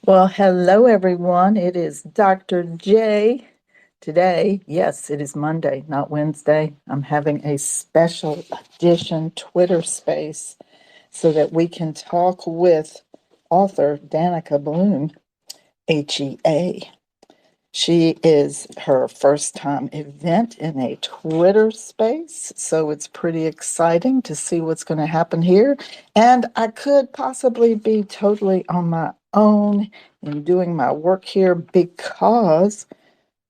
Well, hello everyone. It is Dr. J. Today, yes, it is Monday, not Wednesday. I'm having a special edition Twitter space so that we can talk with author Danica Bloom, HEA. She is her first time event in a Twitter space, so it's pretty exciting to see what's going to happen here. And I could possibly be totally on my own in doing my work here because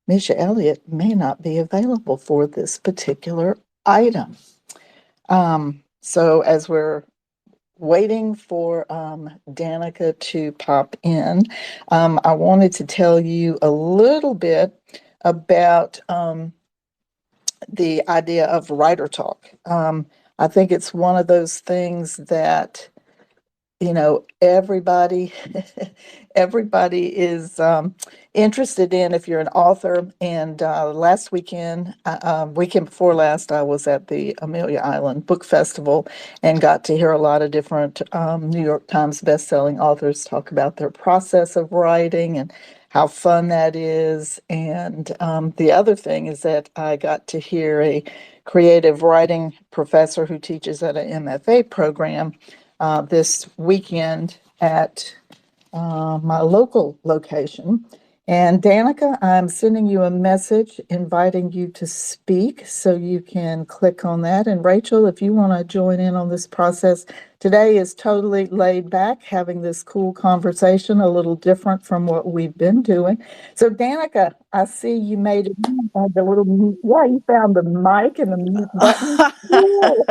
Misha Elliott may not be available for this particular item. So as we're waiting for Danica to pop in, I wanted to tell you a little bit about the idea of writer talk. I think it's one of those things that everybody everybody is interested in if you're an author. And last weekend, weekend before last, I was at the Amelia Island Book Festival and got to hear a lot of different New York Times bestselling authors talk about their process of writing and how fun that is. And the other thing is that I got to hear a creative writing professor who teaches at an MFA program this weekend at my local location. And Danica, I'm sending you a message inviting you to speak, so you can click on that. And Rachel, if you want to join in on this process, today is totally laid back, having this cool conversation, a little different from what we've been doing. So Danica, I see you made it, the little mute. Yeah, you found the mic and the mute button. Cool.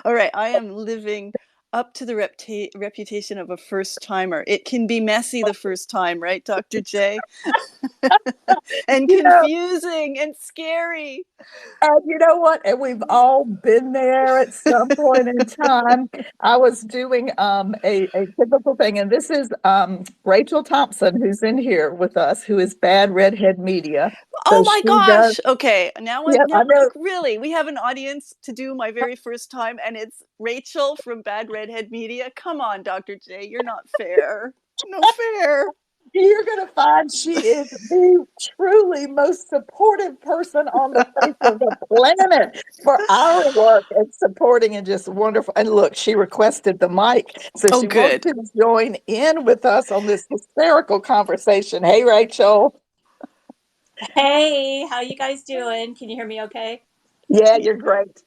All right, I am living up to the reputation of a first timer. It can be messy the first time, right, Dr. J? And You know, confusing and scary. And you know what? And we've all been there at some point in time. I was doing a typical thing, and this is Rachel Thompson, who's in here with us, who is Bad Redhead Media. Oh So my she does, gosh. Okay, now yeah, I know. really, we have an audience to do my very first time, and it's Rachel from Bad Redhead Media. Come on, Dr. J, you're not fair. No fair. You're going to find she is the truly most supportive person on the face of the planet for our work and supporting and just wonderful. And look, she requested the mic, so Oh, she wants good. to join in with us on this hysterical conversation. Hey, Rachel. Hey, how you guys doing? Can you hear me okay? Yeah, you're great.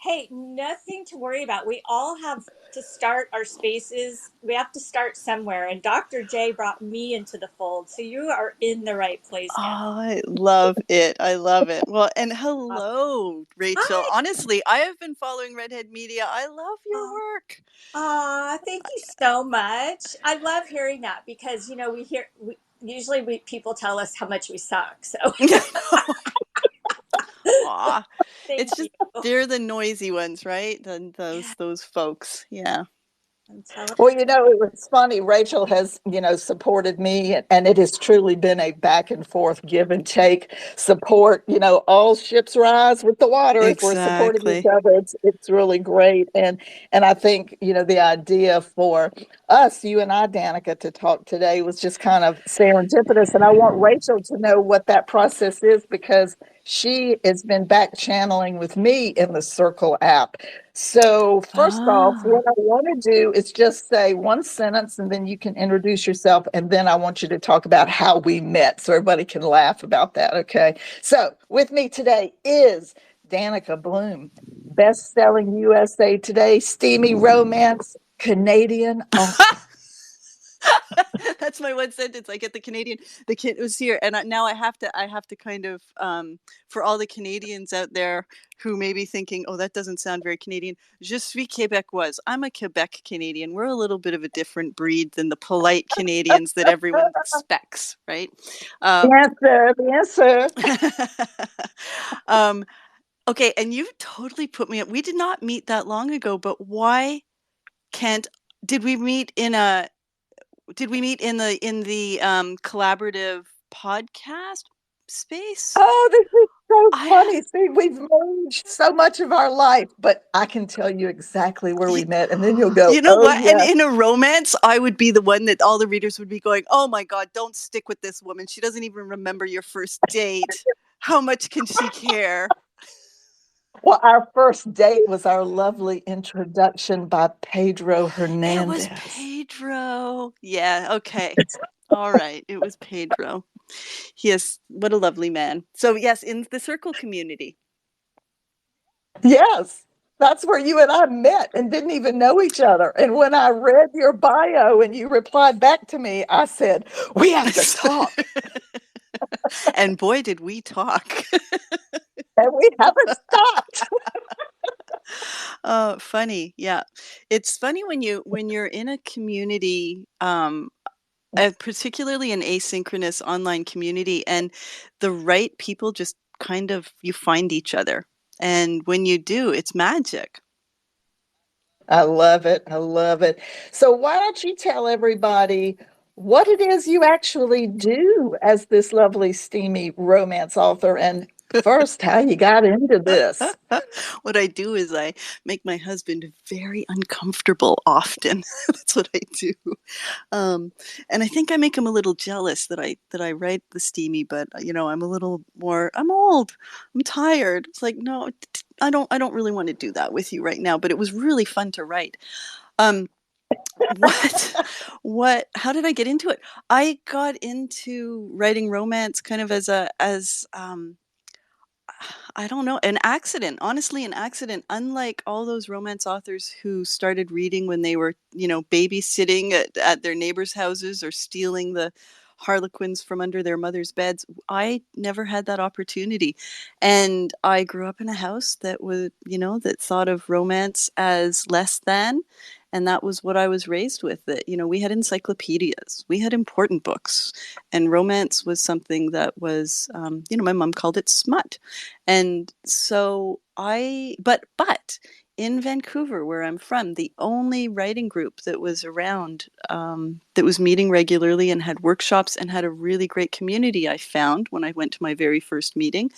Hey, nothing to worry about. We all have to start our spaces. We have to start somewhere. And Dr. J brought me into the fold. So you are in the right place now. I love it. I love it. Well, and Uh, hello, Rachel. Hi. Honestly, I have been following Redhead Media. I love your Uh, work. Thank you so much. I love hearing that because, usually people tell us how much we suck. So Aw. thank It's you. just they're the noisy ones, right? Yeah, Those folks. Yeah. I'm telling Well, it was funny. Rachel has, supported me, and it has truly been a back and forth, give and take support. All ships rise with the water if we're supporting each Exactly. other. It's really great, and I think the idea for us, you and I, Danica, to talk today was just kind of serendipitous, and I want Rachel to know what that process is because she has been back channeling with me in the Circle app. So, first off, Ah. what I want to do is just say one sentence and then you can introduce yourself. And then I want you to talk about how we met so everybody can laugh about that. Okay. So, with me today is Danica Bloom, best selling USA Today, steamy romance, Canadian author. That's my one sentence. I get the Canadian. The kid was here, and now I have to kind of, for all the Canadians out there who may be thinking, "Oh, that doesn't sound very Canadian." Je suis Québécoise. I'm a Quebec Canadian. We're a little bit of a different breed than the polite Canadians that everyone expects, right? Um, Yes, sir. Yes, sir. um, okay, and you totally put me up. We did not meet that long ago, but why can't? Did we meet in a did we meet in the collaborative podcast space? Oh, this is so I funny. See, we've merged so much of our life, but I can tell you exactly where we y- met. And then you'll go, you know oh, what? And yes. in a romance, I would be the one that all the readers would be going, "Oh my God, don't stick with this woman. She doesn't even remember your first date. How much can she care?" Well, our first date was our lovely introduction by Pedro It was Hernandez. Pedro. Yeah, okay. All right. It was Pedro. Yes, what a lovely man. So, yes, in the circle community. Yes, that's where you and I met and didn't even know each other. And when I read your bio and you replied back to me, I said, we have to talk. And boy, did we talk. And we haven't stopped. Funny. Yeah. It's funny when you're in a community, particularly an asynchronous online community, and the right people just kind of you find each other. And when you do, it's magic. I love it. I love it. So, why don't you tell everybody what it is you actually do as this lovely, steamy romance author? And first, how you got into this? What I do is I make my husband very uncomfortable often. That's what I do. Um, and I think I make him a little jealous that I write the steamy, but I'm a little more. I'm old. I'm tired. It's like no, I don't really want to do that with you right now. But it was really fun to write. Um, what how did I get into it? I got into writing romance kind of as I don't know, an accident, honestly, an accident. Unlike all those romance authors who started reading when they were, babysitting at their neighbors' houses or stealing the harlequins from under their mother's beds, I never had that opportunity. And I grew up in a house that was, that thought of romance as less than. And that was what I was raised with. That, we had encyclopedias, we had important books, and romance was something that was, my mom called it smut. And so but in Vancouver, where I'm from, the only writing group that was around, that was meeting regularly and had workshops and had a really great community, I found when I went to my very first meeting,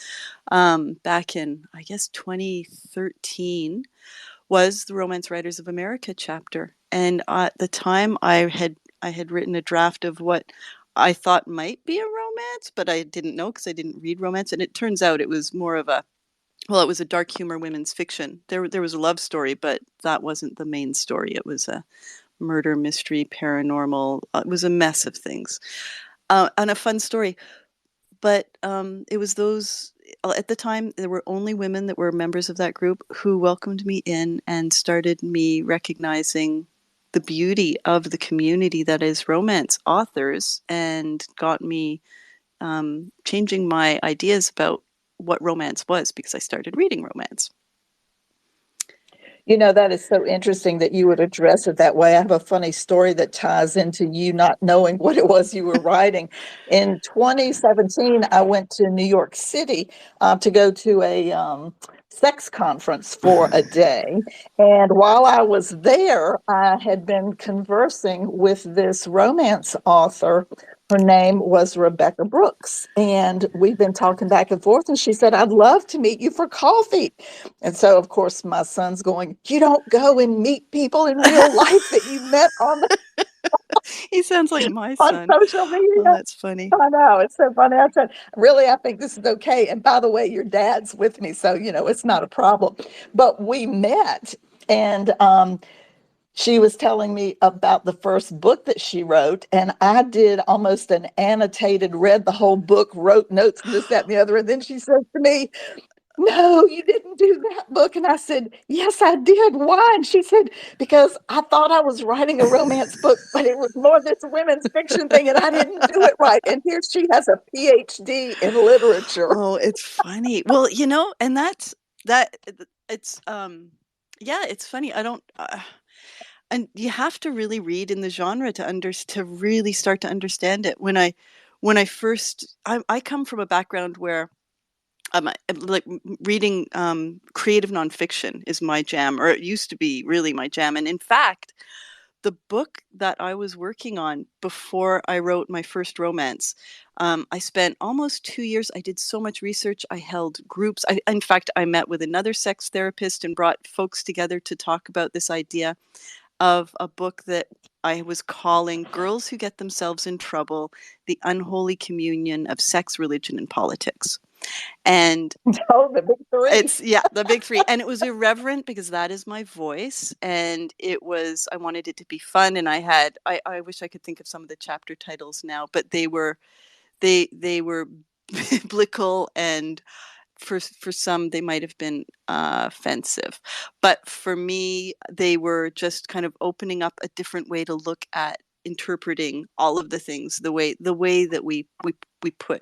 back in, I guess, 2013, was the Romance Writers of America chapter. And at the time, I had written a draft of what I thought might be a romance, but I didn't know because I didn't read romance. And it turns out it was more of a well, it was a dark humor women's fiction. There was a love story, but that wasn't the main story. It was a murder mystery, paranormal. It was a mess of things, and a fun story. But it was those at the time there were only women that were members of that group who welcomed me in and started me recognizing the beauty of the community that is romance authors, and got me changing my ideas about what romance was because I started reading romance. You know, that is so interesting that you would address it that way. I have a funny story that ties into you not knowing what it was you were writing. In 2017, I went to New York City to go to a sex conference for a day. And while I was there, I had been conversing with this romance author. Her name was Rebecca Brooks. And we've been talking back and forth. And she said, I'd love to meet you for coffee. And so, of course, my son's going, you don't go and meet people in real life that you met He sounds like my on son. social Oh, media. that's funny. I know, it's so funny. I said, really, I think this is okay. And by the way, your dad's with me, so, it's not a problem. But we met, and she was telling me about the first book that she wrote. And I did almost an annotated, read the whole book, wrote notes, and this, that, and the other. And then she said to me, no, you didn't do that book. And I said, yes, I did. Why? And she said, because I thought I was writing a romance book, but it was more this women's fiction thing, and I didn't do it right. And here she has a PhD in literature. Oh, it's funny. Well, and that it's yeah, it's funny. I don't and you have to really read in the genre to really start to understand it. When I first I come from a background where like reading creative nonfiction is my jam, or it used to be really my jam. And in fact, the book that I was working on before I wrote my first romance, I spent almost 2 years. I did so much research. I held groups. In fact, I met with another sex therapist and brought folks together to talk about this idea of a book that I was calling Girls Who Get Themselves in Trouble, The Unholy Communion of Sex, Religion, and Politics. And Oh, the big three. it's, yeah, the big three. And it was irreverent because that is my voice. And it was, I wanted it to be fun. And I wish I could think of some of the chapter titles now, but they were biblical, and for some they might have been offensive, but for me they were just kind of opening up a different way to look at interpreting all of the things, the way that we put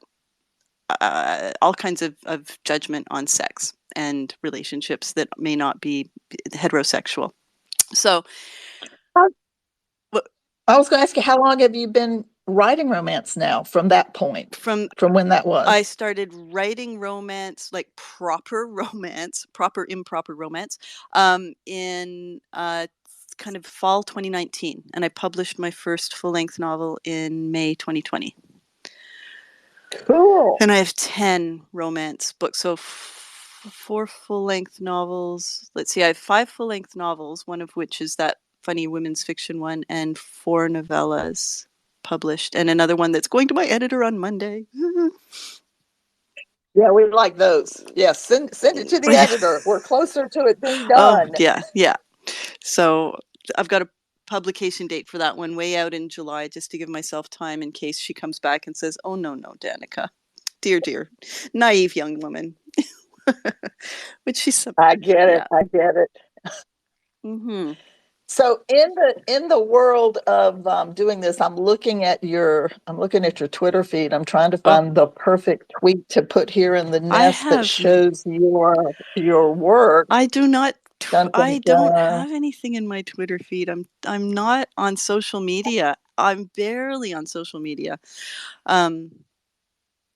all kinds of judgment on sex and relationships that may not be heterosexual. So I was going to ask you, how long have you been writing romance now from that point, from when that was? I started writing romance, like proper romance, proper improper romance, in kind of fall 2019, and I published my first full-length novel in May 2020. Cool. And I have 10 romance books, so 4 full-length novels. Let's see, I have 5 full-length novels, one of which is that funny women's fiction one, and 4 novellas published, and another one that's going to my editor on Monday. Yeah, we like those. Yes, send it to the editor. We're closer to it being done. Oh, yeah. So I've got a publication date for that one way out in July, just to give myself time in case she comes back and says, "Oh no, Danika, dear, naive young woman." Which she's. I get it. I get it. Mm-hmm. So in the world of doing this, I'm looking at your Twitter feed. I'm trying to find the perfect tweet to put here in the nest that shows your work. I do not. Dun, dun, I don't dun. have anything in my Twitter feed. I'm not on social media. I'm barely on social media.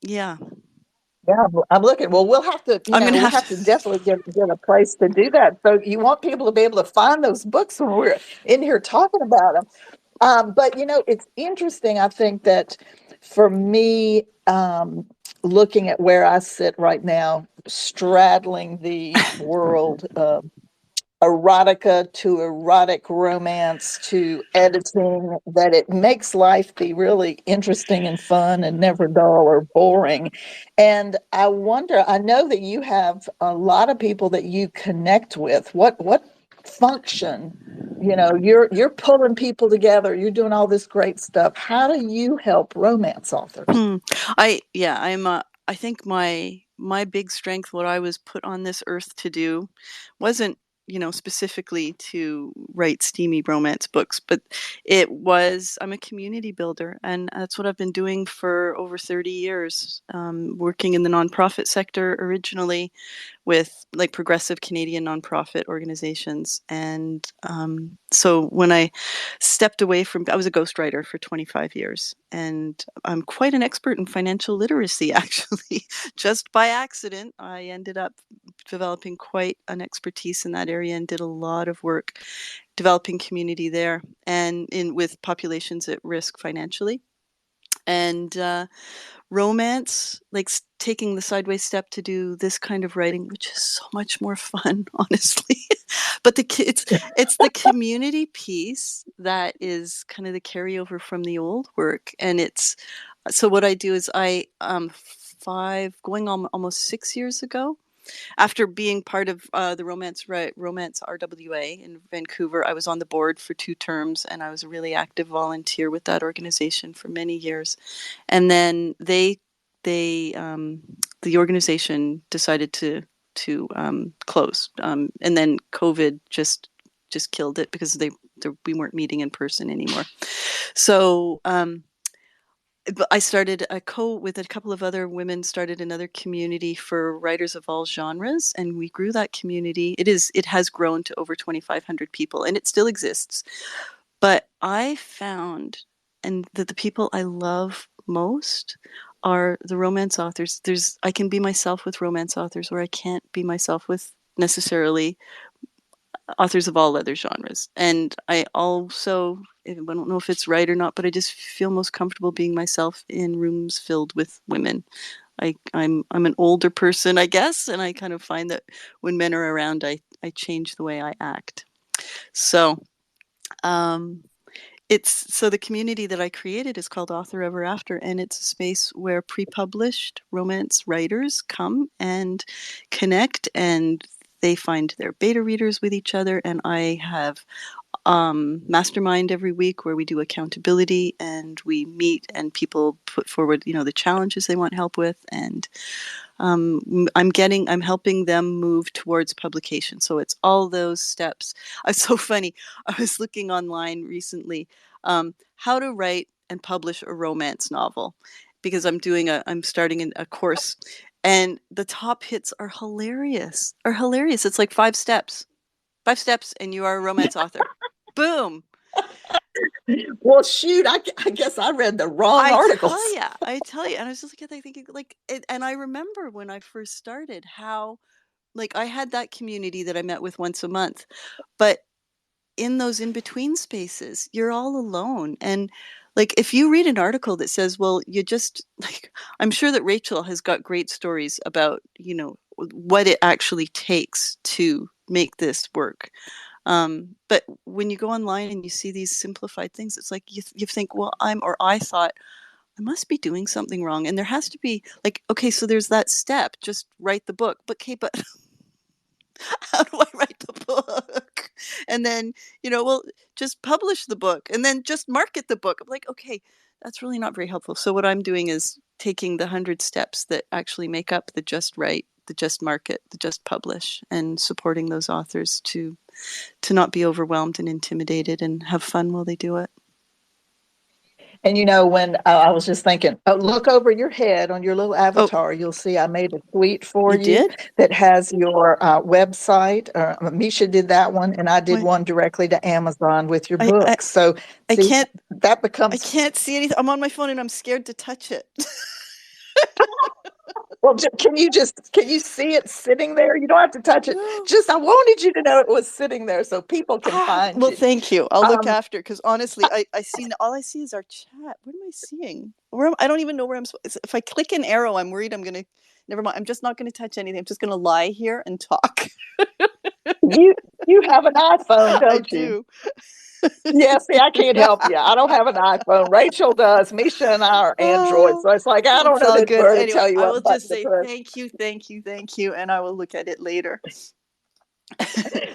Yeah. Yeah, I'm looking. Well, we'll have to, we'll have to definitely get a place to do that. So you want people to be able to find those books when we're in here talking about them. But it's interesting. I think that for me, looking at where I sit right now, straddling the world of erotica to erotic romance to editing, that it makes life be really interesting and fun and never dull or boring. And I wonder, I know that you have a lot of people that you connect with. What function, you're pulling people together, you're doing all this great stuff. How do you help romance authors? I think my big strength, what I was put on this earth to do, wasn't specifically to write steamy romance books, but I'm a community builder, and that's what I've been doing for over 30 years, working in the nonprofit sector originally with like progressive Canadian nonprofit organizations. And so when I stepped away I was a ghostwriter for 25 years, and I'm quite an expert in financial literacy, actually. Just by accident, I ended up developing quite an expertise in that area and did a lot of work developing community there and with populations at risk financially. And romance, like taking the sideways step to do this kind of writing, which is so much more fun, honestly. But it's the community piece that is kind of the carryover from the old work. And so what I do is going on almost 6 years ago, after being part of the Romance RWA in Vancouver, I was on the board for 2 terms, and I was a really active volunteer with that organization for many years. And then the organization decided to close, and then COVID just killed it because we weren't meeting in person anymore. So I started with a couple of other women, started another community for writers of all genres, and we grew that community. It has grown to over 2,500 people, and it still exists. But I found, and that the people I love most are the romance authors. I can be myself with romance authors, or I can't be myself with necessarily authors of all other genres. And I also, I don't know if it's right or not, but I just feel most comfortable being myself in rooms filled with women. I'm an older person, I guess, and I kind of find that when men are around, I change the way I act. So so the community that I created is called Author Ever After, and it's a space where pre-published romance writers come and connect, and they find their beta readers with each other. And I have mastermind every week where we do accountability, and we meet and people put forward, the challenges they want help with, and I'm helping them move towards publication. So it's all those steps. It's so funny. I was looking online recently, how to write and publish a romance novel, because I'm starting a course, and the top hits are hilarious. It's like 5 steps, and you are a romance author. Boom. Well, shoot, I guess I read the wrong articles. I tell you. And I was just thinking, and I remember when I first started how, I had that community that I met with once a month, but in those in-between spaces, you're all alone. And if you read an article that says, well, you just, I'm sure that Rachel has got great stories about, what it actually takes to make this work. But when you go online and you see these simplified things, it's like you think, well, I thought I must be doing something wrong. And there has to be okay, so there's that step, just write the book. But okay, but how do I write the book? And then, well, just publish the book and then just market the book. I'm like, okay, that's really not very helpful. So what I'm doing is taking the 100 steps that actually make up the just write, the just market, the just publish, and supporting those authors to not be overwhelmed and intimidated and have fun while they do it. And when I was just thinking, look over your head on your little avatar, you'll see I made a tweet for you that has your website. Misha did that one, and I did one directly to Amazon with your book. So I can't see anything. I'm on my phone and I'm scared to touch it. Well, can you see it sitting there? You don't have to touch it. Just, I wanted you to know it was sitting there so people can find you. Well, thank you. I'll look after, because honestly, all I see is our chat. What am I seeing? I don't even know where I'm supposed. If I click an arrow, I'm worried I'm going to, never mind. I'm just not going to touch anything. I'm just going to lie here and talk. You have an iPhone, don't you? I do. Yeah, see, I can't help you. I don't have an iPhone. Rachel does. Misha and I are Android. So it's like, I don't know where to tell you what. I will just say thank you, and I will look at it later.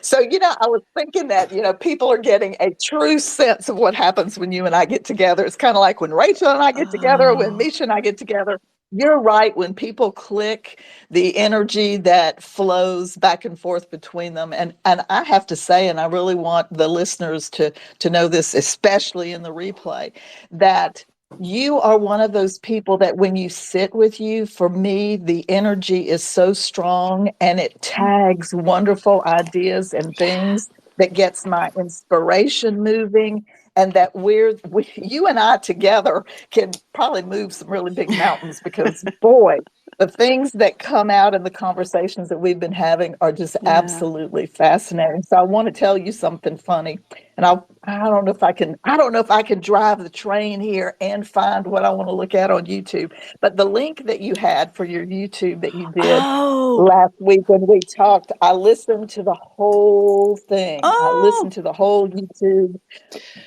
So, I was thinking that, people are getting a true sense of what happens when you and I get together. It's kind of like when Rachel and I get together, when Misha and I get together. You're right. When people click, the energy that flows back and forth between them. And I have to say, and I really want the listeners to know this, especially in the replay, that you are one of those people that when you sit with you, for me, the energy is so strong and it tags wonderful ideas and things that gets my inspiration moving. And that you and I together can probably move some really big mountains, because boy, the things that come out in the conversations that we've been having are just absolutely fascinating. So I want to tell you something funny, and I don't know if I can drive the train here and find what I want to look at on YouTube. But the link that you had for your YouTube that you did last week when we talked, I listened to the whole thing. I listened to the whole YouTube.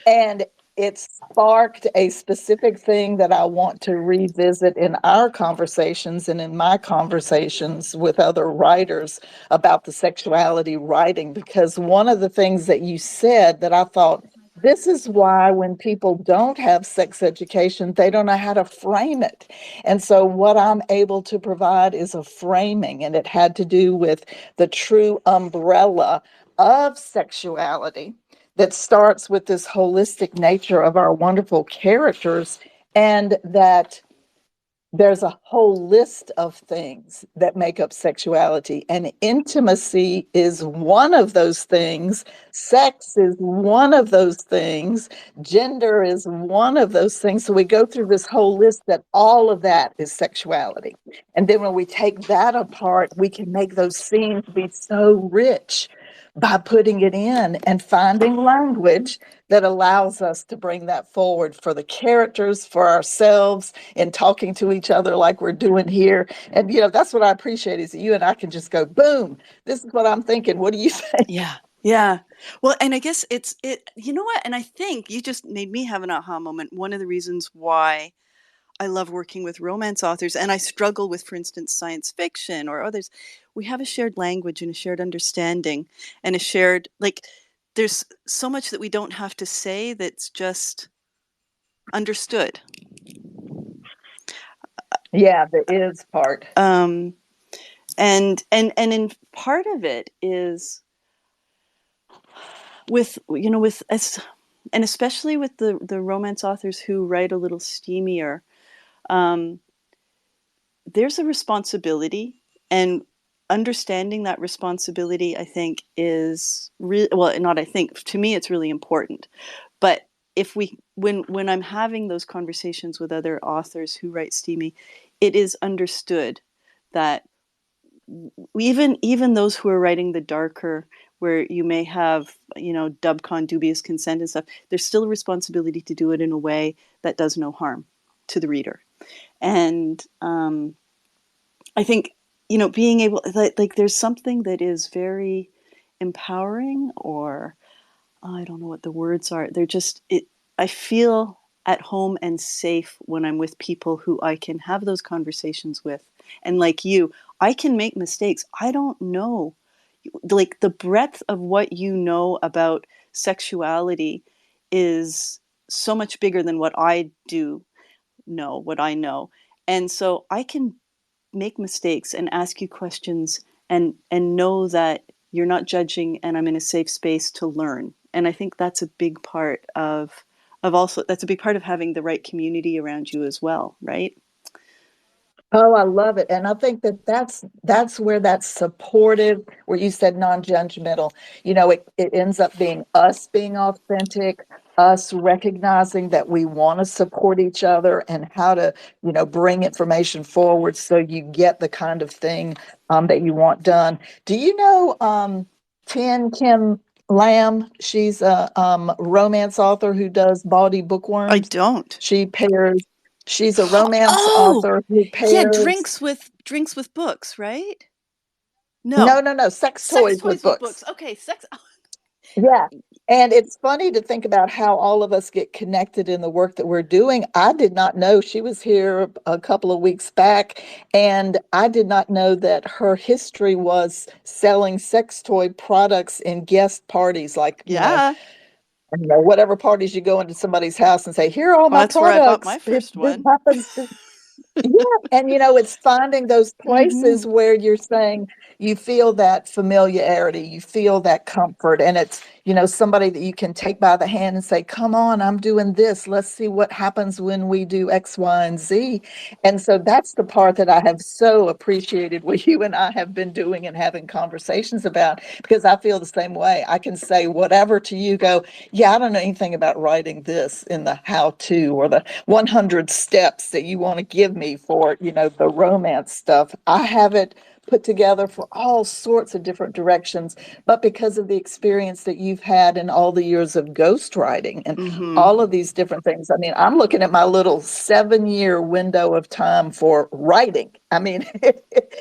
And it sparked a specific thing that I want to revisit in our conversations and in my conversations with other writers about the sexuality writing. Because one of the things that you said that I thought, this is why when people don't have sex education, they don't know how to frame it. And so what I'm able to provide is a framing, and it had to do with the true umbrella of sexuality that starts with this holistic nature of our wonderful characters, and that there's a whole list of things that make up sexuality, and intimacy is one of those things. Sex is one of those things. Gender is one of those things. So we go through this whole list that all of that is sexuality. And then when we take that apart, we can make those scenes be so rich. by putting it in and finding language that allows us to bring that forward for the characters, for ourselves, and talking to each other like we're doing here. And, that's what I appreciate is that you and I can just go, boom, this is what I'm thinking. What do you think? Yeah. Yeah. Well, and I guess you know what? And I think you just made me have an aha moment. One of the reasons why I love working with romance authors, and I struggle with, for instance, science fiction or others, we have a shared language and a shared understanding and a shared, like, there's so much that we don't have to say that's just understood. Yeah, the is part. And in part of it is with as, and especially with the romance authors who write a little steamier, there's a responsibility, and understanding that responsibility, I think, is well, not I think, to me it's really important. But if we when I'm having those conversations with other authors who write steamy, it is understood that even those who are writing the darker, where you may have, dubcon, dubious consent and stuff, there's still a responsibility to do it in a way that does no harm to the reader. And I think, being able, like there's something that is very empowering, or I don't know what the words are. They're just I feel at home and safe when I'm with people who I can have those conversations with. And like you, I can make mistakes. I don't know, like, the breadth of what you know about sexuality is so much bigger than what I do know, what I know. And so I can make mistakes and ask you questions, and know that you're not judging, and I'm in a safe space to learn. And I think that's a big part of also, that's a big part of having the right community around you as well, right? Oh, I love it. And I think that that's where that's supportive, where you said non-judgmental, it ends up being us being authentic, us recognizing that we want to support each other and how to, bring information forward so you get the kind of thing that you want done. Do you know Tian Kim Lam? She's a romance author who does Bawdy I Bookworms. don't. She pairs She's a romance Oh, author who yeah, pairs, drinks with books, right? No. no, no, no, sex Sex toys with toys with books. books. Okay, sex. Yeah. And it's funny to think about how all of us get connected in the work that we're doing. I did not know she was here a couple of weeks back, and I did not know that her history was selling sex toy products in guest parties, like, Yeah. whatever parties you go into somebody's house and say, here are all Well, my that's where I bought products. my first This one. happens to Yeah, and it's finding those places Mm-hmm. where you're saying you feel that familiarity, you feel that comfort, and it's, somebody that you can take by the hand and say, "Come on, I'm doing this. Let's see what happens when we do X, Y, and Z." And so that's the part that I have so appreciated what you and I have been doing and having conversations about, because I feel the same way. I can say whatever to you, go, "Yeah, I don't know anything about writing this in the how to or the 100 steps that you want to give me for, the romance stuff. I have it put together for all sorts of different directions, but because of the experience that you've had in all the years of ghostwriting and Mm-hmm. all of these different things. I mean, I'm looking at my little 7-year window of time for writing. I mean,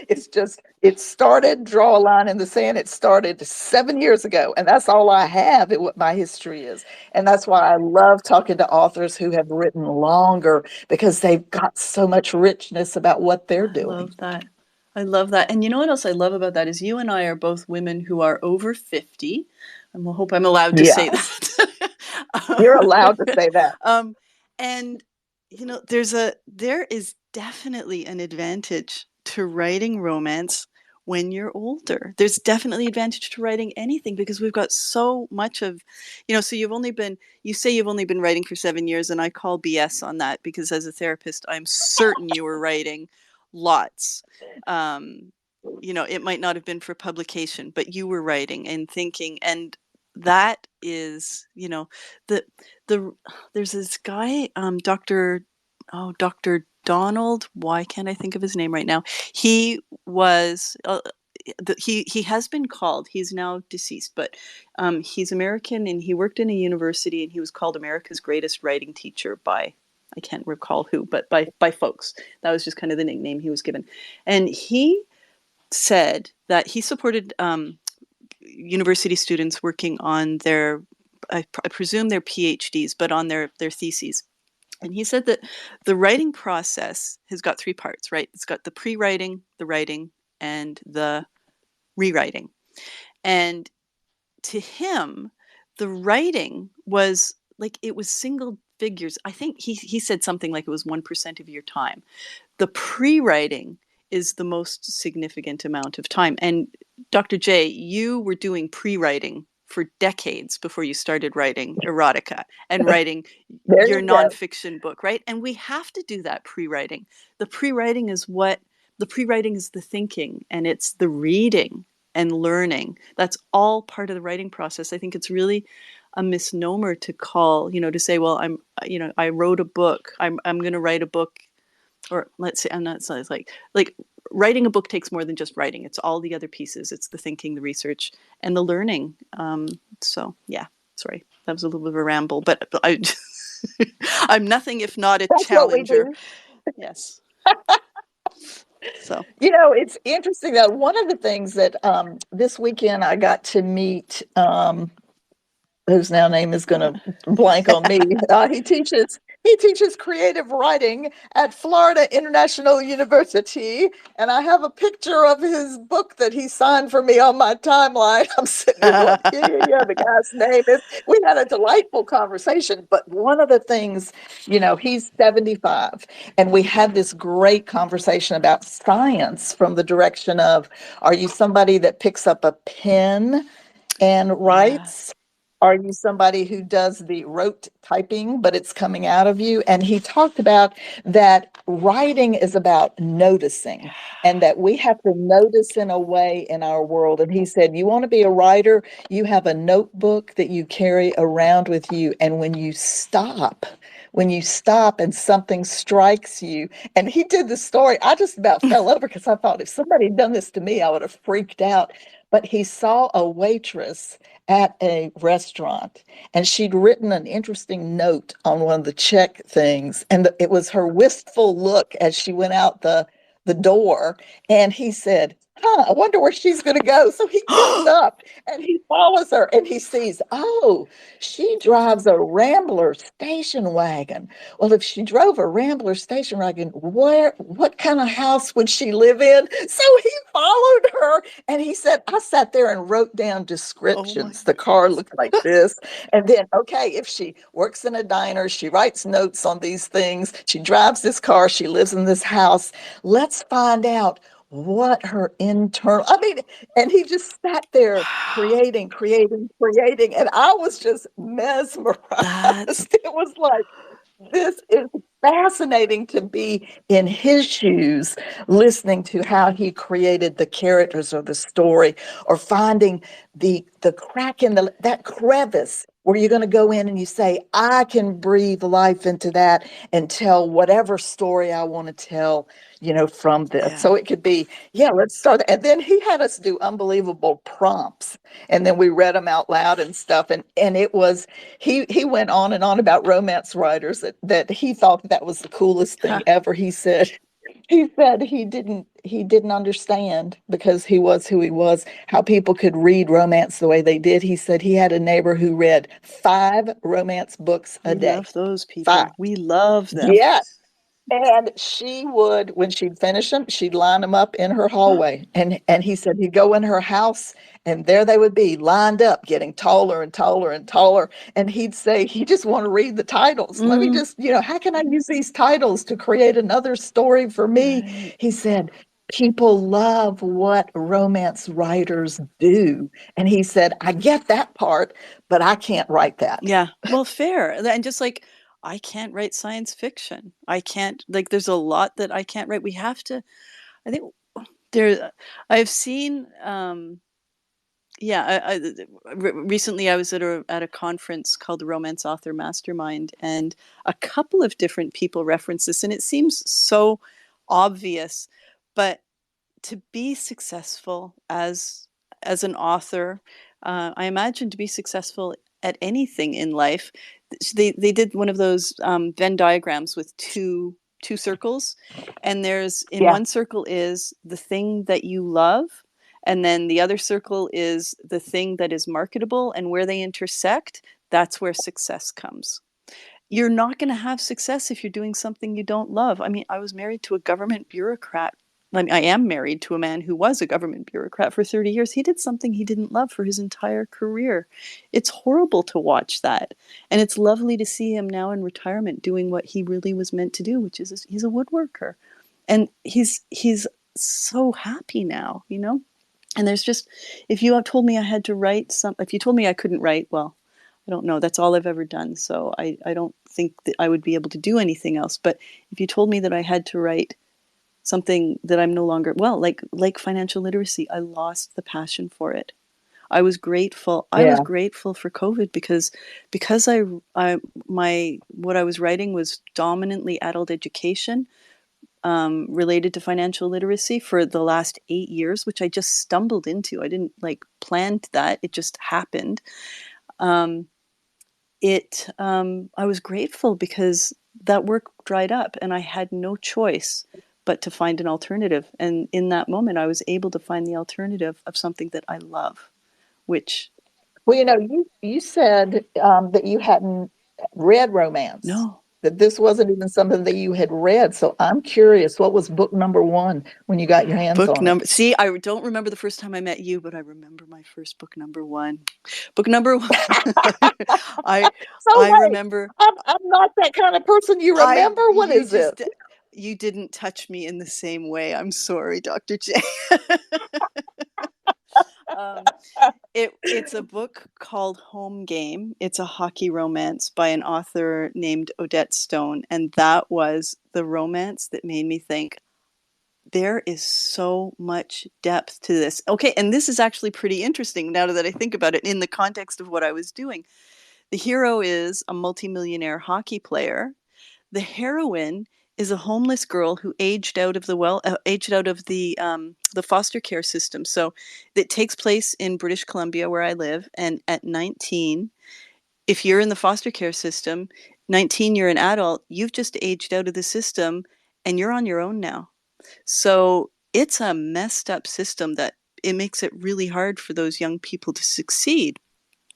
it's just, it started, draw a line in the sand. It started 7 years ago, and that's all I have at what my history is. And that's why I love talking to authors who have written longer, because they've got so much richness about what they're I doing. love that. I love that. And you know what else I love about that is you and I are both women who are over 50. I hope I'm allowed to say Yes, that. you're allowed to say that. um, and there is definitely an advantage to writing romance when you're older. There's definitely advantage to writing anything, because we've got so much of, so you say you've only been writing for 7 years, and I call BS on that, because as a therapist, I'm certain you were writing lots. Um, it might not have been for publication, but you were writing and thinking, and that is, the the there's this guy, Dr. Donald. Why can't I think of his name right now? He was. he has been called, he's now deceased, but he's American, and he worked in a university, and he was called America's greatest writing teacher by, I can't recall who, but by folks. That was just kind of the nickname he was given. And he said that he supported university students working on their, I presume their PhDs, but on their theses. And he said that the writing process has got three parts, right? It's got the pre-writing, the writing, and the rewriting. And to him, the writing was like, it was single figures. I think he said something like it was 1% of your time. The pre-writing is the most significant amount of time. And Dr. J, you were doing pre-writing for decades before you started writing erotica and writing There your you go. nonfiction book, right? And we have to do that pre-writing. The pre-writing is the thinking, and it's the reading and learning. That's all part of the writing process. I think it's really a misnomer to call, to say, well, I wrote a book. I'm going to write a book, or let's say, I'm not, so it's like writing a book takes more than just writing. It's all the other pieces. It's the thinking, the research, and the learning. So yeah, sorry, that was a little bit of a ramble, but I'm nothing if not a That's what we challenger. do. Yes. So It's interesting that one of the things that this weekend I got to meet, whose now name is going to blank on me. He teaches creative writing at Florida International University, and I have a picture of his book that he signed for me on my timeline. I'm sitting there going, yeah. The guy's name is. We had a delightful conversation, but one of the things, he's 75, and we had this great conversation about science from the direction of, are you somebody that picks up a pen and writes? Are you somebody who does the rote typing, but it's coming out of you? And he talked about that writing is about noticing, and that we have to notice in a way in our world. And he said, you want to be a writer, you have a notebook that you carry around with you. And when you stop and something strikes you, and he did the story, I just about fell over because I thought if somebody had done this to me, I would have freaked out. But he saw a waitress at a restaurant, and she'd written an interesting note on one of the check things, and it was her wistful look as she went out the door. And he said, I wonder where she's going to go. So he gets up and he follows her, and he sees, oh, she drives a Rambler station wagon. Well, if she drove a Rambler station wagon, what kind of house would she live in? So he followed her, and he said, I sat there and wrote down descriptions. The car looked like this. And then, okay, if she works in a diner, she writes notes on these things. She drives this car. She lives in this house. Let's find out what her internal, and he just sat there creating. And I was just mesmerized. It was like, this is fascinating to be in his shoes, listening to how he created the characters or the story, or finding the crack in that crevice where you're going to go in and you say, I can breathe life into that and tell whatever story I want to tell, from this. Yeah. So it could be, let's start. And then he had us do unbelievable prompts, and then we read them out loud and stuff. And it was, he went on and on about romance writers, that he thought that was the coolest thing ever. He said he didn't understand, because he was who he was, how people could read romance the way they did. He said he had a neighbor who read 5 romance books a We day. love those people. 5. We love them. Yeah. And she would, when she'd finish them, she'd line them up in her hallway. And he said he'd go in her house, and there they would be, lined up, getting taller and taller and taller. And he'd say, he just want to read the titles. Let me just, how can I use these titles to create another story for me? Right. He said, people love what romance writers do. And he said, I get that part, but I can't write that. Yeah. Well, fair. And just like, I can't write science fiction. I can't, there's a lot that I can't write. We have to, I think I've seen, recently I was at a conference called the Romance Author Mastermind, and a couple of different people reference this, and it seems so obvious, but to be successful as an author, I imagine to be successful at anything in life, they did one of those Venn diagrams with two circles, and there's in Yeah. one circle is the thing that you love, and then the other circle is the thing that is marketable, and where they intersect, that's where success comes. You're not going to have success if you're doing something you don't love. I mean, I was married to a government bureaucrat. I mean, I am married to a man who was a government bureaucrat for 30 years. He did something he didn't love for his entire career. It's horrible to watch that. And it's lovely to see him now in retirement doing what he really was meant to do, which is he's a woodworker. And he's so happy now, you know? And there's just, if you told me I had to write if you told me I couldn't write, well, I don't know. That's all I've ever done. So I don't think that I would be able to do anything else. But if you told me that I had to write something that I'm no longer, well, like financial literacy, I lost the passion for it. I was grateful. I was Yeah. grateful for COVID because what I was writing was dominantly adult education, related to financial literacy for the last 8 years, which I just stumbled into. I didn't plan that. It just happened. Um, I was grateful because that work dried up and I had no choice but to find an alternative. And in that moment, I was able to find the alternative of something that I love, which Well, you said that you hadn't read romance, no. that this wasn't even something that you had read. So I'm curious, what was book number one when you got your hands Book on it? number, see, I don't remember the first time I met you, but I remember my first book number one. Book number one. I So I wait, remember I'm not that kind of person. You remember? What you is it? just you didn't touch me in the same way. I'm sorry, Dr. J. um, it's a book called Home Game. It's a hockey romance by an author named Odette Stone, and that was the romance that made me think there is so much depth to this. Okay, and this is actually pretty interesting now that I think about it in the context of what I was doing. The hero is a multimillionaire hockey player. The heroine is a homeless girl who aged out of the foster care system. So it takes place in British Columbia, where I live. And at 19, if you're in the foster care system, 19, you're an adult. You've just aged out of the system, and you're on your own now. So it's a messed up system that it makes it really hard for those young people to succeed.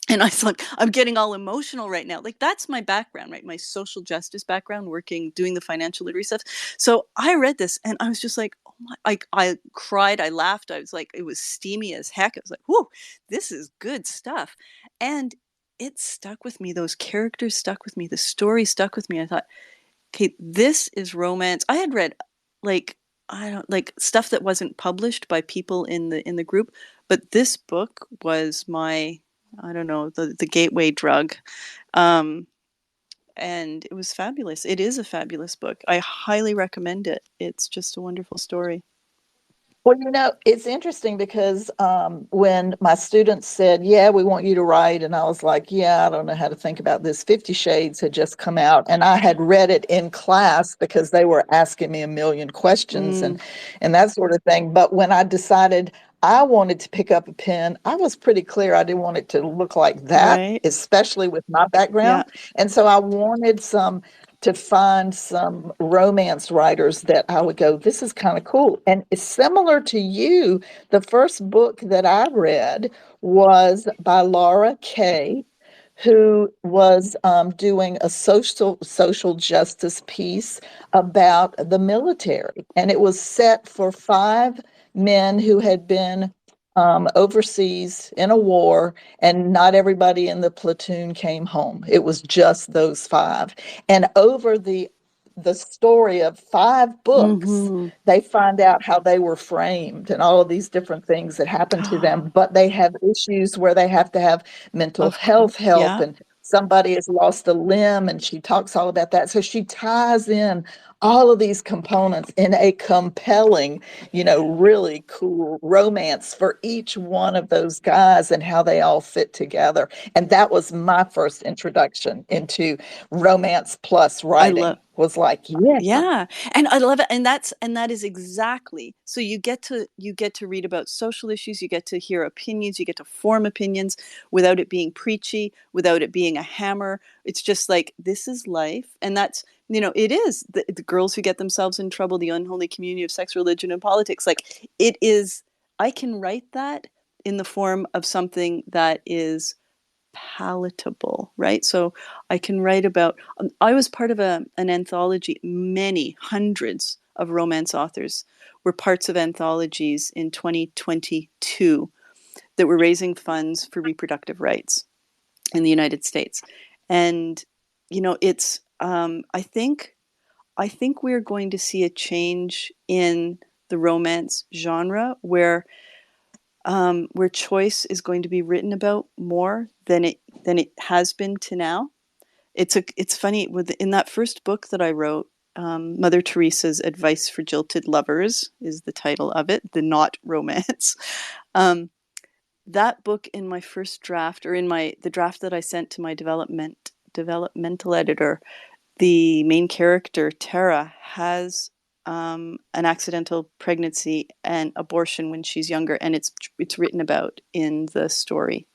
And I thought, I'm getting all emotional right now. Like, that's my background, right? My social justice background, doing the financial literacy stuff. So I read this and I was just like, oh my, I cried, I laughed. I was like, it was steamy as heck. I was like, whoa, this is good stuff. And it stuck with me. Those characters stuck with me. The story stuck with me. I thought, okay, this is romance. I had read like, I don't like stuff that wasn't published by people in the group, but this book was my, I don't know, the gateway drug. Um, and it was fabulous. It is a fabulous book. I highly recommend it. It's just a wonderful story. Well, it's interesting because when my students said, yeah, we want you to write, and I was like, yeah, I don't know how to think about this. 50 Shades had just come out, and I had read it in class because they were asking me a million questions Mm, and that sort of thing. But when I decided I wanted to pick up a pen, I was pretty clear I didn't want it to look like that, right? especially with my Yeah, background. And so I wanted to find some romance writers that I would go, this is kind of cool. And it's similar to you. The first book that I read was by Laura Kay, who was doing a social justice piece about the military, and it was set for 5 men who had been overseas in a war, and not everybody in the platoon came home. It was just those 5, and over the story of 5 books, mm-hmm. they find out how they were framed and all of these different things that happened to them. But they have issues where they have to have mental Of course. health help, Yeah, and somebody has lost a limb, and she talks all about that. So she ties in all of these components in a compelling, really cool romance for each one of those guys and how they all fit together. And that was my first introduction into romance plus I love writing was like, yeah. Yeah. And I love it. And that is exactly. So you get to read about social issues, you get to hear opinions, you get to form opinions without it being preachy, without it being a hammer. It's just like, this is life. And that's, it is the girls who get themselves in trouble, the unholy community of sex, religion, and politics. Like, it is, I can write that in the form of something that is palatable, right? So I can write about, I was part of an anthology. Many hundreds of romance authors were parts of anthologies in 2022 that were raising funds for reproductive rights in the United States. And, it's, I think we're going to see a change in the romance genre where choice is going to be written about more than it has been to now. It's funny, in that first book that I wrote, Mother Teresa's Advice for Jilted Lovers is the title of it, the not romance. That book, in my first draft, or in the draft that I sent to my developmental editor, the main character, Tara, has an accidental pregnancy and abortion when she's younger, and it's written about in the story.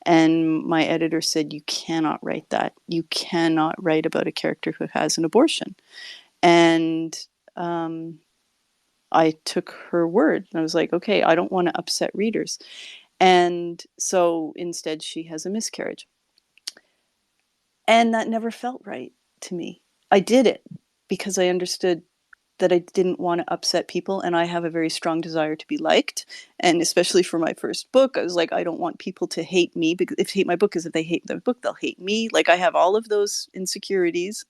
And my editor said, you cannot write that. You cannot write about a character who has an abortion. And I took her word, and I was like, okay, I don't want to upset readers. And so instead, she has a miscarriage. And that never felt right to me. I did it because I understood that I didn't want to upset people, and I have a very strong desire to be liked. And especially for my first book, I was like, I don't want people to hate me, because if they hate my book, is if they hate the book, they'll hate me. Like, I have all of those insecurities.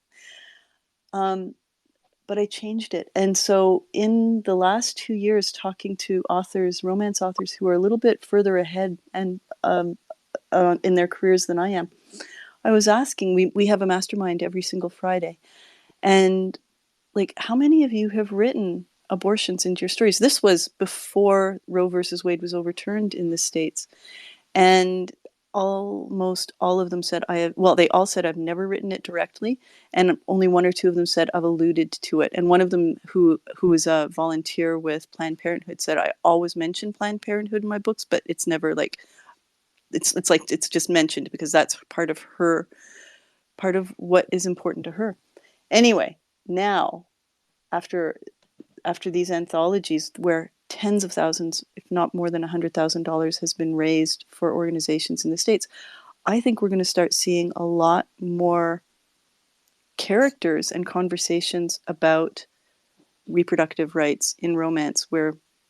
But I changed it. And so in the last 2 years, talking to authors, romance authors who are a little bit further ahead and in their careers than I am, I was asking, we have a mastermind every single Friday. And like, how many of you have written abortions into your stories? This was before Roe versus Wade was overturned in the States. And almost all of them said, they all said, I've never written it directly. And only one or two of them said, I've alluded to it. And one of them, who was a volunteer with Planned Parenthood, said, I always mention Planned Parenthood in my books, but it's never like, it's like, it's just mentioned because that's part of what is important to her. Anyway, now, after these anthologies where tens of thousands, if not more than $100,000 has been raised for organizations in the States, I think we're going to start seeing a lot more characters and conversations about reproductive rights in romance,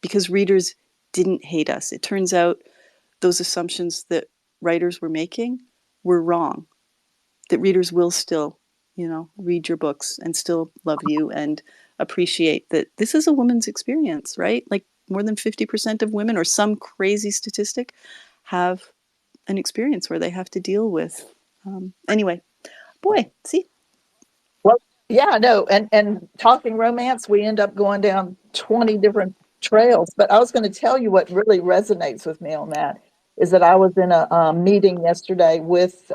because readers didn't hate us. It turns out those assumptions that writers were making were wrong, that readers will still, read your books and still love you and appreciate that this is a woman's experience, right? Like, more than 50% of women, or some crazy statistic, have an experience where they have to deal with. Anyway, boy, see? Well, yeah, no, and talking romance, we end up going down 20 different trails. But I was going to tell you what really resonates with me on that is that I was in a meeting yesterday with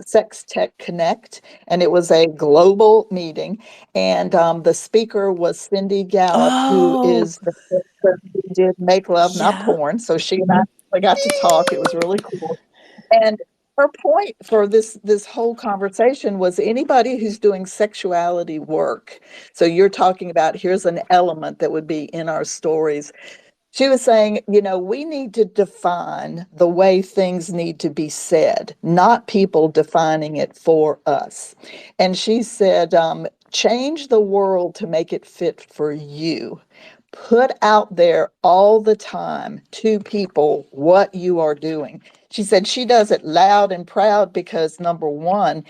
Sex Tech Connect, and it was a global meeting. And the speaker was Cindy Gallup, who Oh, is the person who did Make Love, Not yeah. Porn. So she and I got to talk. It was really cool. And her point for this whole conversation was anybody who's doing sexuality work. So you're talking about, here's an element that would be in our stories. She was saying, we need to define the way things need to be said, not people defining it for us. And she said, change the world to make it fit for you. Put out there all the time to people what you are doing. She said she does it loud and proud because, number one,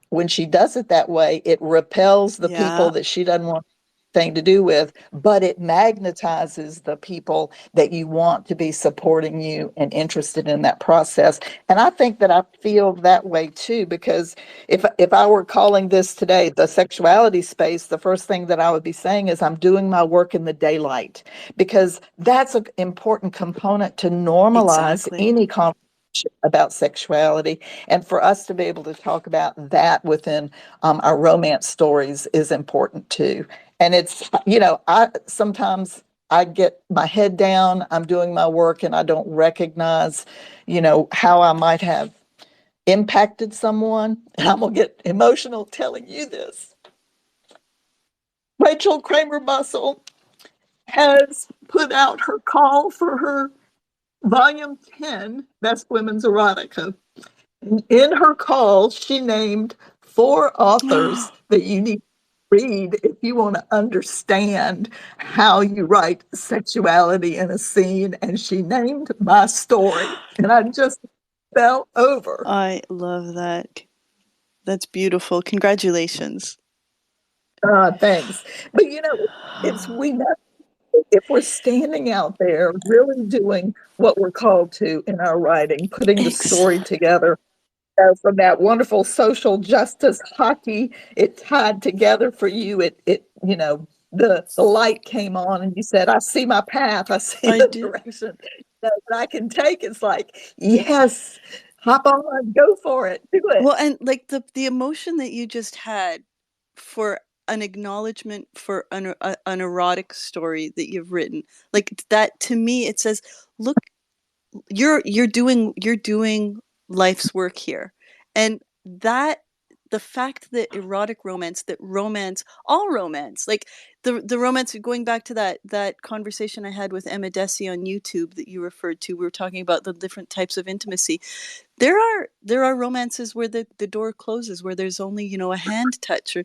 when she does it that way, it repels the people Yeah, that she doesn't want anything to do with, but it magnetizes the people that you want to be supporting you and interested in that process. And I think that I feel that way too, because if I were calling this today the sexuality space, the first thing that I would be saying is I'm doing my work in the daylight, because that's an important component to normalize exactly. any conversation about sexuality, and for us to be able to talk about that within our romance stories is important too. And it's, I sometimes I get my head down, I'm doing my work, and I don't recognize, how I might have impacted someone. And I'm gonna get emotional telling you this. Rachel Kramer Bussell has put out her call for her volume 10, Best Women's Erotica. In her call, she named 4 authors that you need to read if you want to understand how you write sexuality in a scene. And she named my story, and I just fell over. I love that. That's beautiful. Congratulations. Thanks. But it's we know if we're standing out there really doing what we're called to in our writing, putting the story together, from that wonderful social justice hockey, it tied together for you. The light came on, and you said, "I see my path. I see the direction that I can take." It's like, yes, hop on, go for it, do it. Well, and like the emotion that you just had for an acknowledgement for an erotic story that you've written, like that, to me, it says, look, you're doing life's work here. And that, the fact that erotic romance, all romance, like the romance, going back to that conversation I had with Emma Desi on YouTube that you referred to, we were talking about the different types of intimacy. There are romances where the door closes, where there's only, a hand touch, or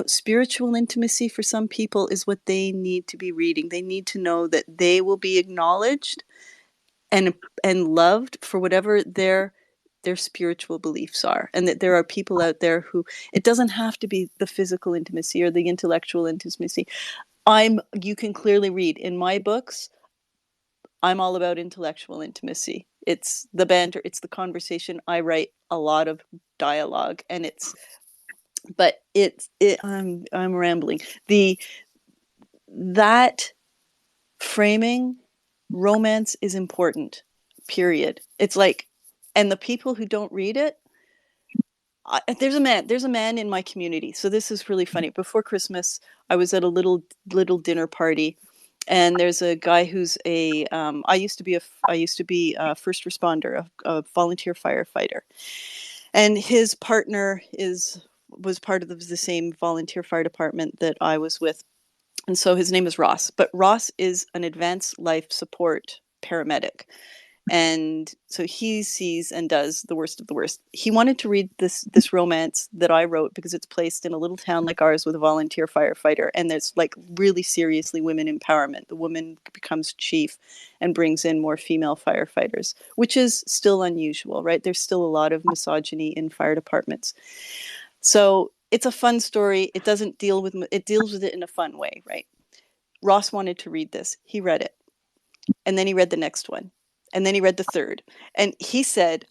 spiritual intimacy for some people is what they need to be reading. They need to know that they will be acknowledged and loved for whatever their spiritual beliefs are, and that there are people out there who, it doesn't have to be the physical intimacy or the intellectual intimacy. You can clearly read in my books, I'm all about intellectual intimacy. It's the banter, it's the conversation. I write a lot of dialogue, and I'm rambling. That framing, romance is important, period. It's like, and the people who don't read it, there's a man in my community. So this is really funny. Before Christmas, I was at a little dinner party, and there's a guy who's I used to be a first responder, a volunteer firefighter, and his partner was part of the same volunteer fire department that I was with. And so his name is Ross, but Ross is an advanced life support paramedic. And so he sees and does the worst of the worst. He wanted to read this romance that I wrote because it's placed in a little town like ours with a volunteer firefighter. And there's like really seriously women empowerment. The woman becomes chief and brings in more female firefighters, which is still unusual, right? There's still a lot of misogyny in fire departments. So it's a fun story. It deals with it in a fun way, right? Ross wanted to read this. He read it. And then he read the next one. And then he read the third. And he said,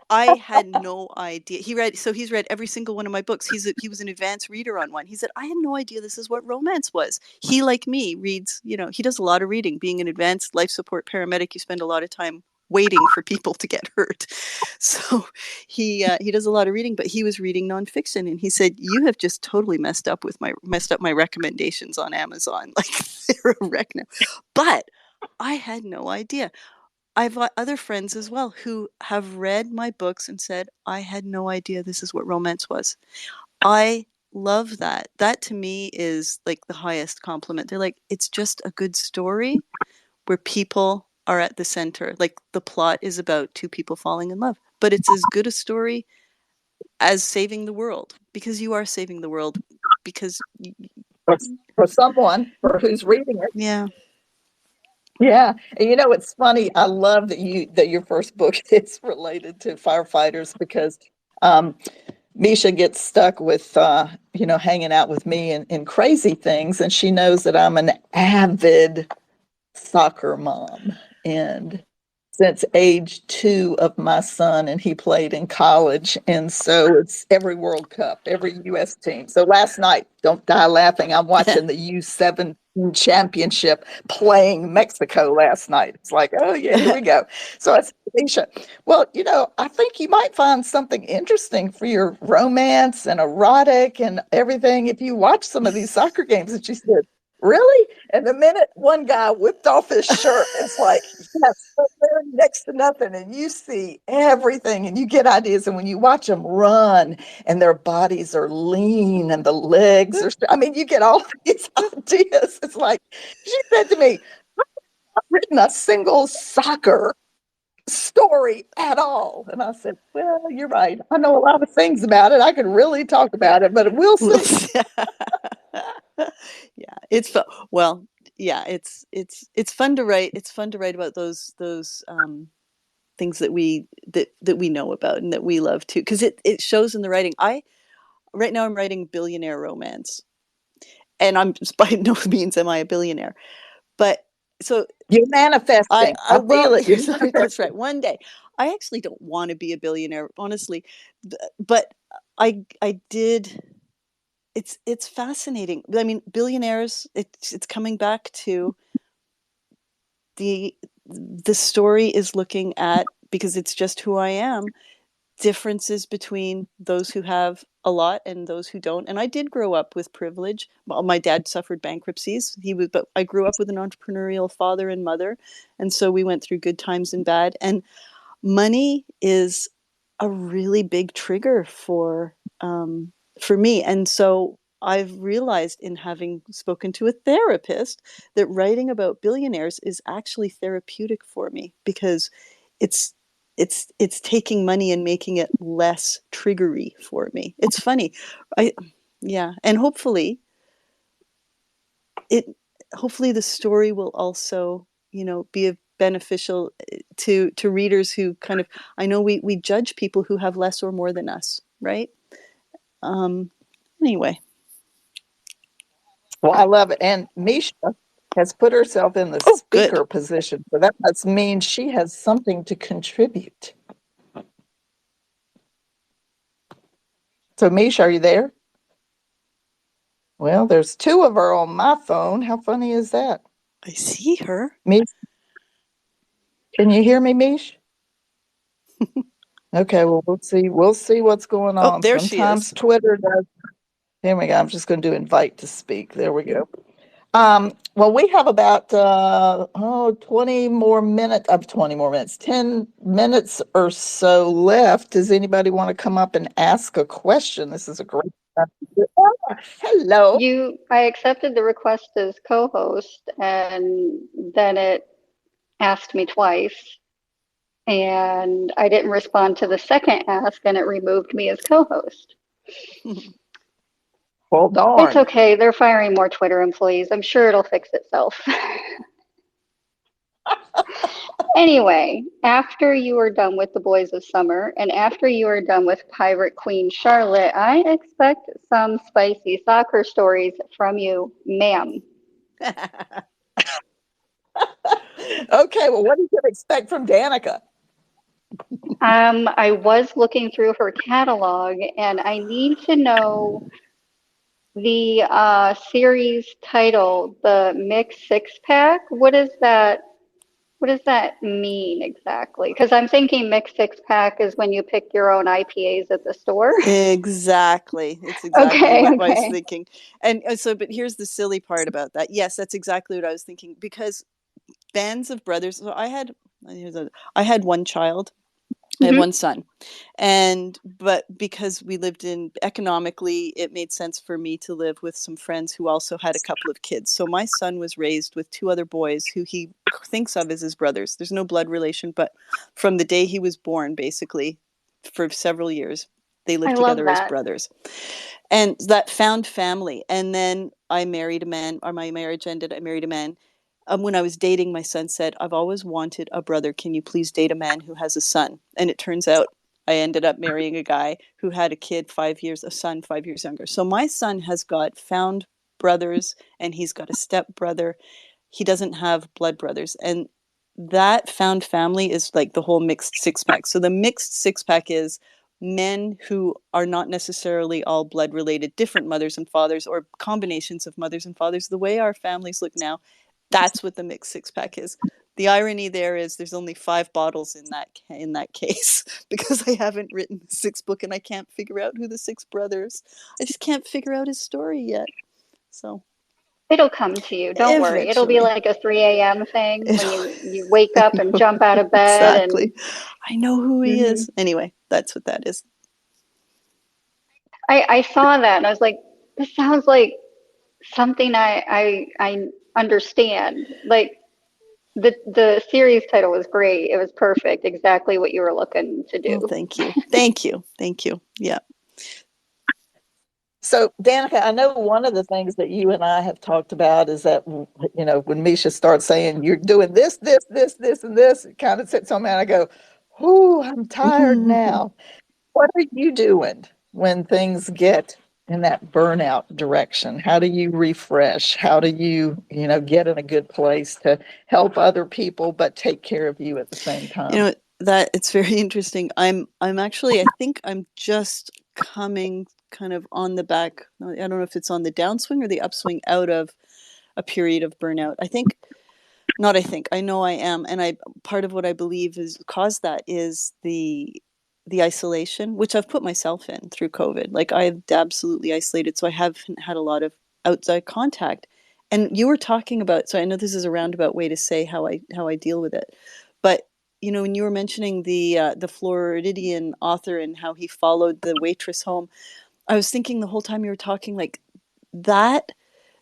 I had no idea. He's read every single one of my books. He was an advanced reader on one. He said, I had no idea this is what romance was. He, like me, reads, he does a lot of reading. Being an advanced life support paramedic, you spend a lot of time waiting for people to get hurt. So he does a lot of reading, but he was reading nonfiction, and he said, you have just totally messed up my recommendations on Amazon. Like, they're a wreck now. But I had no idea. I've got other friends as well who have read my books and said, I had no idea this is what romance was. I love that. That to me is like the highest compliment. They're like, it's just a good story where people are at the center. Like, the plot is about two people falling in love, but it's as good a story as saving the world, because you are saving the world, because for someone who's reading it. Yeah. Yeah. And it's funny. I love that your first book is related to firefighters, because Misha gets stuck with, hanging out with me in crazy things. And she knows that I'm an avid soccer mom. And since age 2 of my son, and he played in college. And so it's every World Cup, every U.S. team. So last night, don't die laughing, I'm watching the U17 championship playing Mexico last night. It's like, oh yeah, here we go. So I said, Alicia, well, I think you might find something interesting for your romance and erotic and everything if you watch some of these soccer games. And she said, really? And the minute one guy whipped off his shirt, it's like, yes, they're next to nothing. And you see everything and you get ideas. And when you watch them run and their bodies are lean and the legs are, I mean, you get all these ideas. It's like, she said to me, I've written a single soccer story at all. And I said, well, you're right. I know a lot of things about it. I could really talk about it, but we'll see. Yeah, it's fun. Well, yeah, it's fun to write. It's fun to write about those things that we know about and that we love too, because it shows in the writing. Right now I'm writing billionaire romance, and I'm by no means am I a billionaire, but so You're manifesting. I well, feel it. that's right. One day, I actually don't want to be a billionaire, honestly, but I did. It's fascinating. I mean, billionaires. It's coming back to the story is looking at, because it's just who I am, differences between those who have a lot and those who don't. And I did grow up with privilege. Well, my dad suffered bankruptcies. But I grew up with an entrepreneurial father and mother, and so we went through good times and bad. And money is a really big trigger for me. And so I've realized, in having spoken to a therapist, that writing about billionaires is actually therapeutic for me, because it's it's taking money and making it less triggery for me. It's funny. I Yeah, and it hopefully the story will also, be beneficial to readers who kind of, I know we judge people who have less or more than us, right? Um, anyway. Well, I love it. And Misha has put herself in the Oh, good. speaker position. So that must mean she has something to contribute. So, Misha, are you there? Well, there's two of her on my phone. How funny is that? I see her. Mish, can you hear me, Mish? Okay, well, we'll see. We'll see what's going Oh, on. there she Sometimes is. Twitter does. Here we go. I'm just going to do invite to speak. There we go. Well, we have about 20 more minutes 10 minutes or so left. Does anybody want to come up and ask a question? This is a great time to do it. Oh, hello. I accepted the request as co-host, and then it asked me twice, and I didn't respond to the second ask, and it removed me as co-host. Well, It's darn. okay. They're firing more Twitter employees. I'm sure it'll fix itself. Anyway, after you are done with The Boys of Summer and after you are done with Pirate Queen Charlotte, I expect some spicy soccer stories from you, ma'am. Okay, well, what do you expect from Danica? I was looking through her catalog and I need to know the series title, the Mixed Six Pack. What does that mean exactly? Because I'm thinking Mixed Six Pack is when you pick your own IPAs at the store. Exactly. It's exactly Okay, what I was okay. thinking. And so, but here's the silly part about that. Yes, that's exactly what I was thinking, because bands of brothers. So I had one child. I had Hmm. one son, but because we lived in, economically, it made sense for me to live with some friends who also had a couple of kids. So my son was raised with two other boys who he thinks of as his brothers. There's no blood relation, but from the day he was born, basically, for several years, they I lived love together as that. brothers. And that found family. And then I married a man, or my marriage ended. I married a man. When I was dating, my son said, I've always wanted a brother. Can you please date a man who has a son? And it turns out I ended up marrying a guy who had a son 5 years younger. So my son has got found brothers and he's got a step brother. He doesn't have blood brothers. And that found family is like the whole mixed six pack. So the mixed six pack is men who are not necessarily all blood related, different mothers and fathers, or combinations of mothers and fathers, the way our families look now, that's what the mixed six pack is. The irony there is there's only 5 bottles in that case because I haven't written the 6th book and I can't figure out who the 6 brothers. I just can't figure out his story yet. So It'll come to you. Don't worry. It'll be eventually. like a 3 a.m. thing when you wake up and jump out of bed. Exactly. I know who he Mhm. is. Anyway, that's what that is. I saw that and I was like, this sounds like something I understand. Like the series title was great. It was perfect. Exactly what you were looking to Oh, do. thank you. Thank you. Thank you. Yeah. So, Danica, I know one of the things that you and I have talked about is that, when Misha starts saying you're doing this, and this, it kind of sits on me and I go, "Whoo, I'm tired now." What are you doing when things get in that burnout direction? How do you refresh? How do you, get in a good place to help other people but take care of you at the same time? That it's very interesting. I'm actually, I think I'm just coming kind of on the back. I don't know if it's on the downswing or the upswing out of a period of burnout. I know I am, and I part of what I believe is caused that is the isolation, which I've put myself in through COVID. Like I've absolutely isolated, so I haven't had a lot of outside contact. And you were talking about, so I know this is a roundabout way to say how I deal with it, but when you were mentioning the Floridian author and how he followed the waitress home, I was thinking the whole time you were talking like that,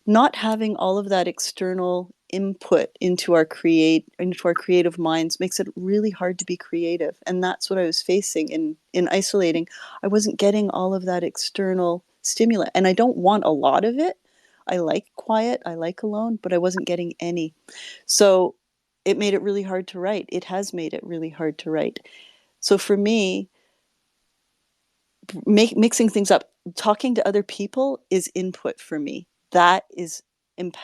not having all of that external input into our creative minds makes it really hard to be creative, and that's what I was facing in isolating. I wasn't getting all of that external stimuli, and I don't want a lot of it. I like quiet, I like alone, but I wasn't getting any. So it made it really hard to write. It has made it really hard to write. So for me, mixing things up, talking to other people is input for me. That is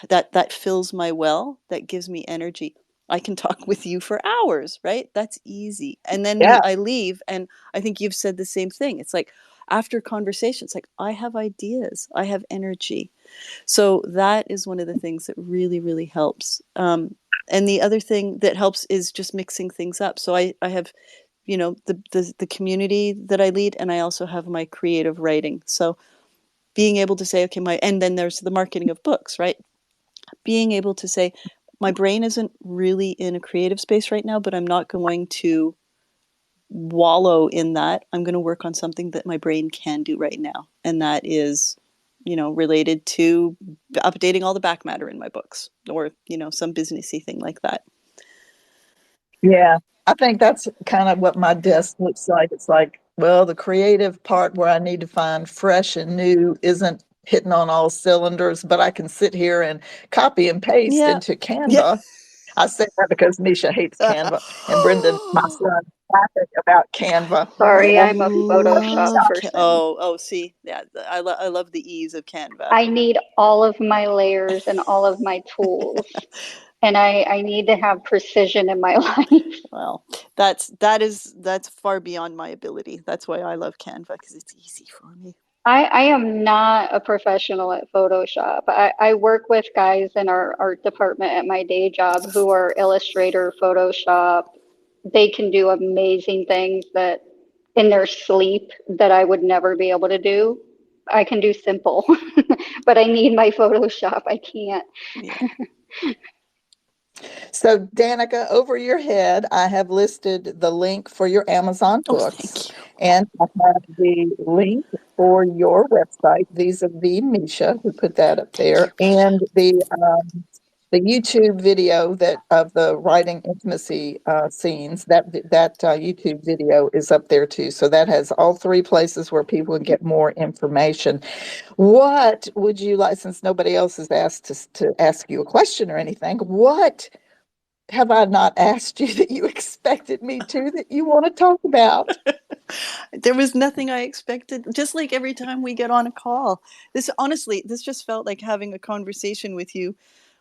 that fills my well, that gives me energy. I can talk with you for hours, right? That's easy. And then Yeah. I leave, and I think you've said the same thing. It's like after conversations, like I have ideas, I have energy. So that is one of the things that really, really helps. And the other thing that helps is just mixing things up. So I have the community that I lead, and I also have my creative writing. So being able to say, okay, and then there's the marketing of books, right? Being able to say, my brain isn't really in a creative space right now, but I'm not going to wallow in that. I'm going to work on something that my brain can do right now. And that is, related to updating all the back matter in my books, or, some businessy thing like that. Yeah, I think that's kind of what my desk looks like. It's like, well, the creative part where I need to find fresh and new isn't hitting on all cylinders, but I can sit here and copy and paste Yeah. into Yeah. Canva. I say that because Misha hates Canva, and Brendan, my son, laughing about Canva. Sorry, I I'm a Photoshop love person. see, yeah, I love the ease of Canva. I need all of my layers and all of my tools, and I need to have precision in my life. Well, that's far beyond my ability. That's why I love Canva, because it's easy for me. I am not a professional at Photoshop. I work with guys in our art department at my day job who are Illustrator, Photoshop. They can do amazing things that in their sleep that I would never be able to do. I can do simple, but I need my Photoshop. I can't. Yeah. So, Danica, over your head, I have listed the link for your Amazon Oh, books, thank you. and I have the link for your website, vis-a-vis Misha, who put that up Thank you, there, Misha. and the YouTube video that of the writing intimacy scenes. That YouTube video is up there too. So that has all 3 places where people can get more information. What would you like, since nobody else has asked to ask you a question or anything, what have I not asked you that you expected me to that you want to talk about? There was nothing I expected. Just like every time we get on a call, this just felt like having a conversation with you,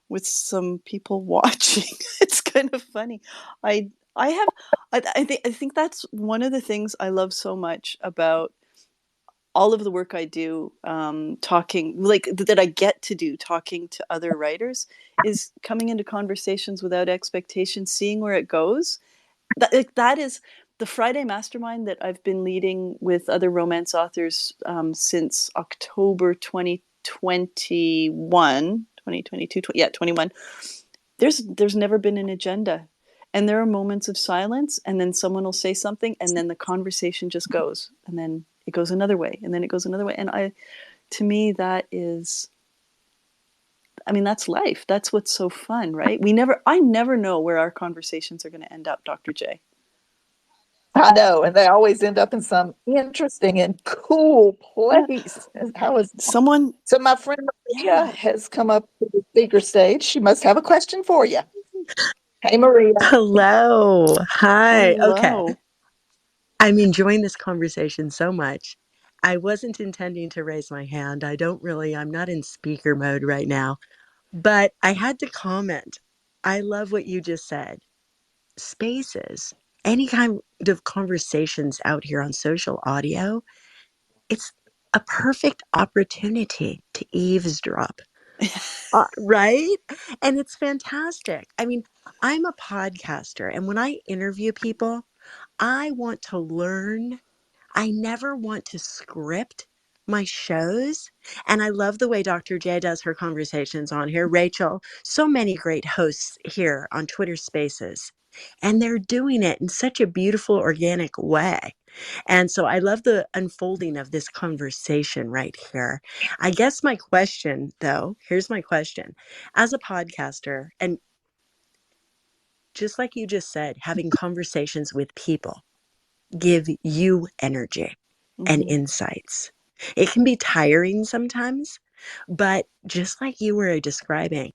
with some people watching. It's kind of funny. I I think that's one of the things I love so much about all of the work I do, talking like that I get to do, talking to other writers, is coming into conversations without expectation, seeing where it goes. That is the Friday Mastermind that I've been leading with other romance authors, since October 2021, 2022, 21. There's never been an agenda, and there are moments of silence, and then someone will say something, and then the conversation just goes, and then it goes another way, and then it goes another way. And to me, that is, I mean, that's life. That's what's so fun, right? I never know where our conversations are going to end up, Dr. J. I know, and they always end up in some interesting and cool Yeah. place. How is Someone, so? My friend Maria yeah. has come up to the speaker stage. She must have a question for you. Hey, Maria. Hello. Hi. Okay. Hello. I'm enjoying this conversation so much. I wasn't intending to raise my hand. I'm not in speaker mode right now, but I had to comment. I love what you just said. Spaces, any kind of conversations out here on social audio, it's a perfect opportunity to eavesdrop, right? And it's fantastic. I mean, I'm a podcaster, and when I interview people, I want to learn. I never want to script my shows. And I love the way Dr. J does her conversations on here. Rachel, so many great hosts here on Twitter Spaces. And they're doing it in such a beautiful, organic way. And so I love the unfolding of this conversation right here. I guess my question, though, here's my question. As a podcaster, and just like you just said, having conversations with people give you energy and Mm-hmm. insights. It can be tiring sometimes, but just like you were describing,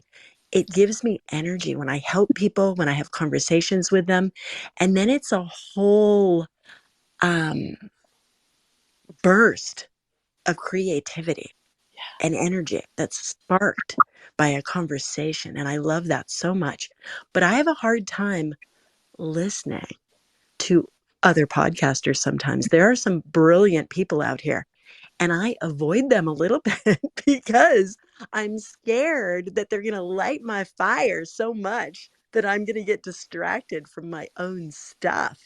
it gives me energy when I help people, when I have conversations with them. And then it's a whole um, burst of creativity and energy that's sparked by a conversation. And I love that so much. But I have a hard time listening to other podcasters sometimes. There are some brilliant people out here, and I avoid them a little bit because I'm scared that they're going to light my fire so much that I'm going to get distracted from my own stuff.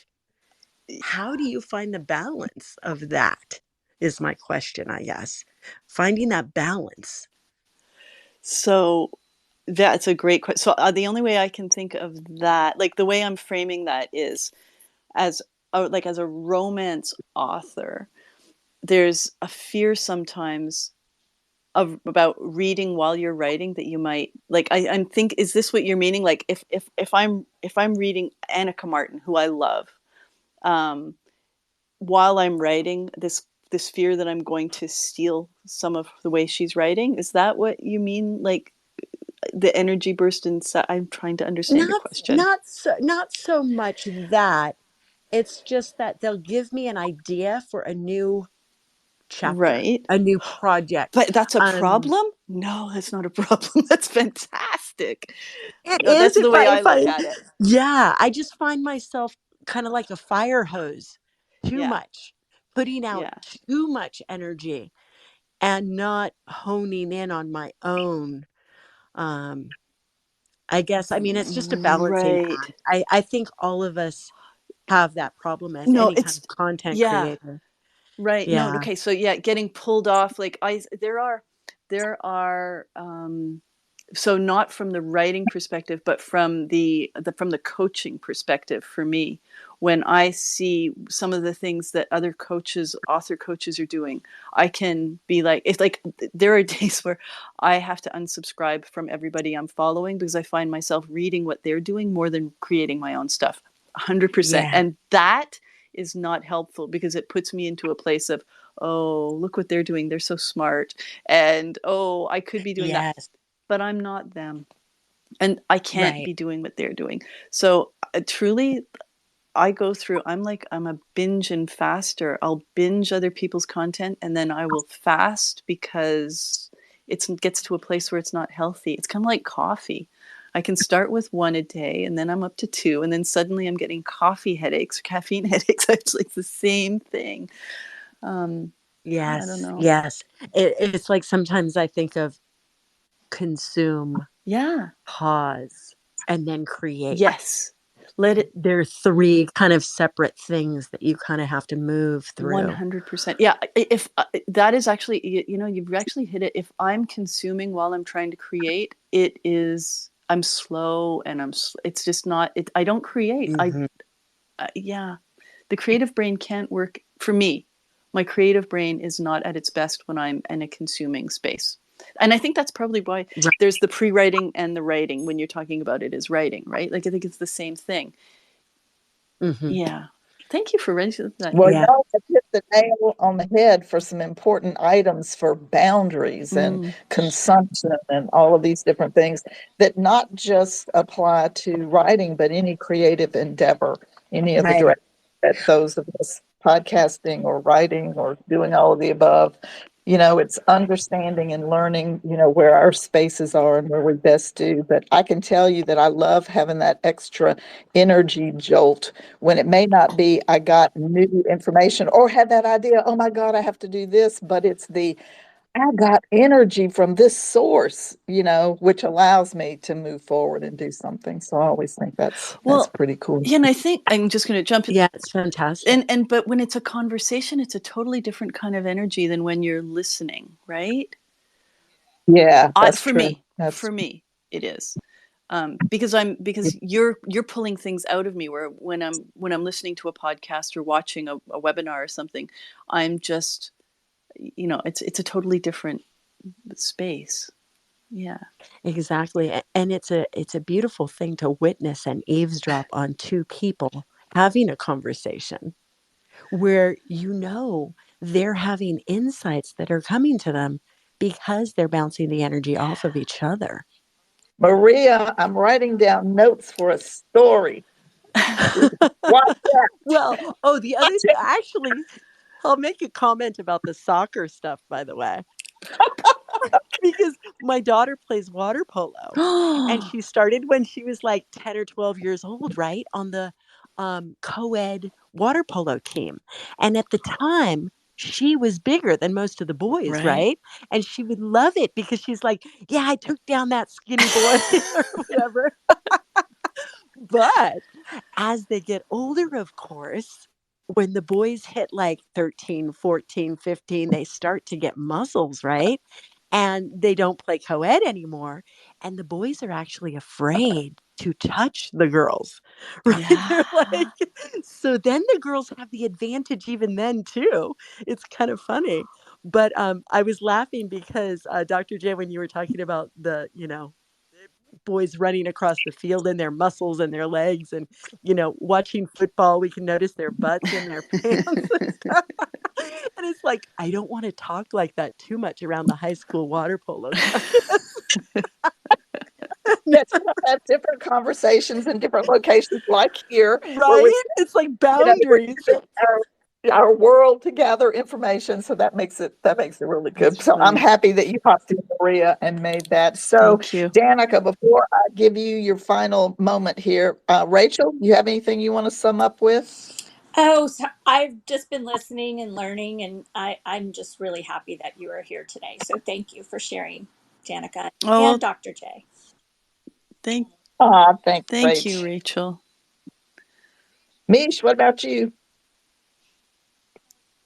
How do you find the balance of that? Is my question, I guess. Finding that balance. So that's a great question. So the only way I can think of that, like the way I'm framing that, is as as a romance author, there's a fear sometimes about reading while you're writing, that you might like, I'm think, is this what you're meaning? Like if I'm reading Annika Martin, who I love, um, while I'm writing, this fear that I'm going to steal some of the way she's writing. Is that what you mean? Like the energy burst inside? I'm trying to understand your Not question. not so much that. It's just that they'll give me an idea for a new chapter, Right. a new project. But that's a Um, problem? No, that's not a problem. That's fantastic. it No, is that's the if way I if look I, at it. yeah, I just find myself kind of like a fire hose, too Yeah. much, putting out Yeah. too much energy and not honing in on my own. Um, I guess, I mean, it's just a balancing Right. act. I think all of us have that problem as No, any kind it's, of content yeah. creator. Right. No, Yeah. okay. So yeah, getting pulled off, like there are so not from the writing perspective, but from the coaching perspective, for me, when I see some of the things that other coaches, author coaches, are doing, I can be like, it's like there are days where I have to unsubscribe from everybody I'm following, because I find myself reading what they're doing more than creating my own stuff. 100%. Yeah. And that is not helpful, because it puts me into a place of, oh, look what they're doing, they're so smart, and oh, I could be doing that, Yes. but I'm not them, and I can't Right. be doing what they're doing. So truly, I go through, I'm a binge and faster. I'll binge other people's content, and then I will fast, because it gets to a place where it's not healthy. It's kind of like coffee. I can start with 1 a day, and then I'm up to 2, and then suddenly I'm getting coffee headaches, caffeine headaches. It's like the same thing. I don't Yes, know. yes. It's like sometimes I think of consume, Yeah. pause, and then create. Yes. Let it. There are three kind of separate things that you kind of have to move through. 100%. Yeah. If that is actually, you've actually hit it. If I'm consuming while I'm trying to create, I'm slow and it's just not, I don't create. Mhm. Yeah. The creative brain can't work for me. My creative brain is not at its best when I'm in a consuming space. And I think that's probably why Right. there's the pre-writing and the writing when you're talking about it as writing, right? Like I think it's the same thing. Mhm. Yeah. Thank you for raising that. Well, Yeah. y'all have hit the nail on the head for some important items for boundaries and consumption and all of these different things that not just apply to writing, but any creative endeavor, any of the Right. direct that those of us podcasting or writing or doing all of the above. It's understanding and learning, where our spaces are and where we best do. But I can tell you that I love having that extra energy jolt when it may not be I got new information or had that idea, oh my God, I have to do this, but it's I got energy from this source, which allows me to move forward and do something. So I always think that's pretty cool. Yeah, and I think I'm just going to jump in. Yeah, it's fantastic. But when it's a conversation, it's a totally different kind of energy than when you're listening, right? Yeah, that's For true. me, it is. Because you're pulling things out of me where when I'm listening to a podcast or watching a webinar or something, I'm just, it's a totally different space. Yeah. Exactly. And it's a beautiful thing to witness and eavesdrop on two people having a conversation where they're having insights that are coming to them because they're bouncing the energy off of each other. Maria, I'm writing down notes for a story. Watch that. Well, the other actually, I'll make a comment about the soccer stuff, by the way, because my daughter plays water polo and she started when she was like 10 or 12 years old, right? On the co-ed water polo team. And at the time, she was bigger than most of the boys, Right. right? And she would love it because she's like, yeah, I took down that skinny boy or whatever. But as they get older, of course, when the boys hit like 13, 14, 15, they start to get muscles, right? And they don't play co-ed anymore. And the boys are actually afraid to touch the girls, right? They're Yeah. like, so then the girls have the advantage even then too. It's kind of funny. But I was laughing because Dr. J, when you were talking about the, boys running across the field and their muscles and their legs and watching football, we can notice their butts in their pants and stuff. And it's like, I don't want to talk like that too much around the high school water polo contest. Let's have different conversations in different locations like here where we Right? It's like we're boundaries. using our world to gather information. So that makes it really good. That's So I'm funny. happy that you popped in, Maria, and made that. So Thank you. Danica, before I give you your final moment here, Rachel, you have anything you want to sum up with? Oh, so I've just been listening and learning, and I'm just really happy that you are here today. So thank you for sharing, Danica and Oh, Dr. J. thank Thanks, thank you, Rach. Rachel. Mish, what about you?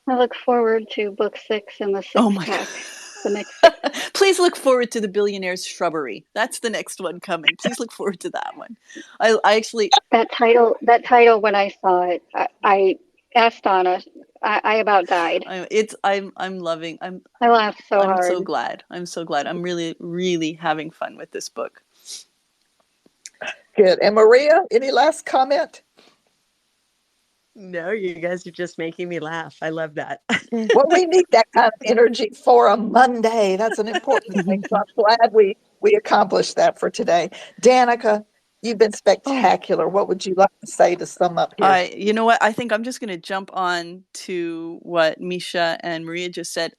I look forward to book 6 and the Oh six my pack. The next God. Please look forward to the Billionaire's Shrubbery. That's the next one coming. Please look forward to that one. I actually that title when I saw it, I asked Donna. I about died. I'm loving. I laughed so I'm hard. so glad. I'm so glad. I'm really, really having fun with this book. Good. And Maria, any last comment? No, you guys are just making me laugh. I love that. Well, we need that kind of energy for a Monday. That's an important thing. So I'm glad we accomplished that for today. Danica, you've been Oh, spectacular. What would you like to say to sum up here? you know what? I think I'm just going to jump on to what Misha and Maria just said.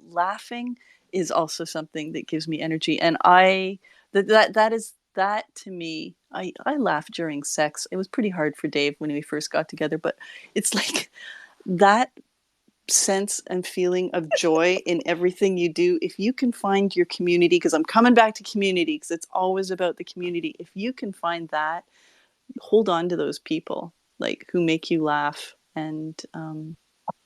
Laughing is also something that gives me energy, and that is that to me, I laugh during sex. It was pretty hard for Dave when we first got together, but it's like that sense and feeling of joy in everything you do. If you can find your community, because I'm coming back to community, because it's always about the community. If you can find that, hold on to those people like who make you laugh. And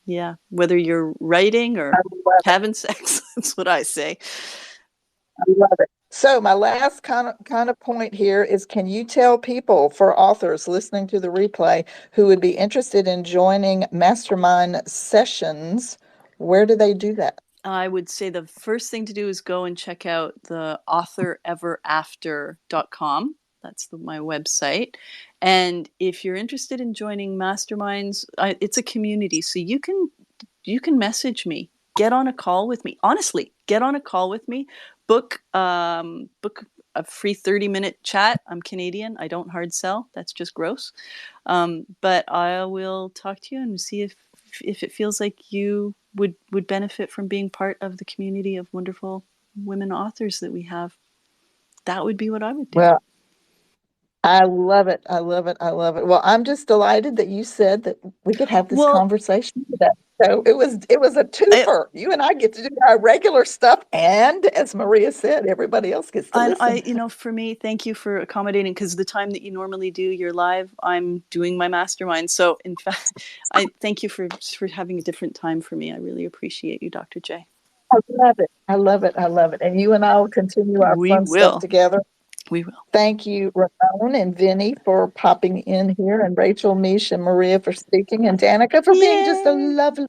yeah, whether you're writing or I love it. having sex, that's what I say. I love it. So my last kind of point here is, can you tell people, for authors listening to the replay, who would be interested in joining mastermind sessions, where do they do that? I would say the first thing to do is go and check out the authorEverAfter.com. That's my website. And if you're interested in joining masterminds, it's a community, so you can message me, get on a call with me. Honestly, get on a call with me. Book a free 30-minute chat. I'm Canadian. I don't hard sell. That's just gross. But I will talk to you and see if it feels like you would benefit from being part of the community of wonderful women authors that we have. That would be what I would do. Well, I love it. I love it. I love it. Well, I'm just delighted that you said that we could have this conversation today. So it was a twofer. You and I get to do our regular stuff, and as Maria said, everybody else gets to listen. For me, thank you for accommodating, because the time that you normally do your live, I'm doing my mastermind. So in fact, I thank you for having a different time for me. I really appreciate you, Dr. J. I love it. I love it. I love it. And you and I will continue our fun stuff together. We will. Thank you, Ramon and Vinny, for popping in here, and Rachel, Mish, and Maria for speaking, and Danika for being just a lovely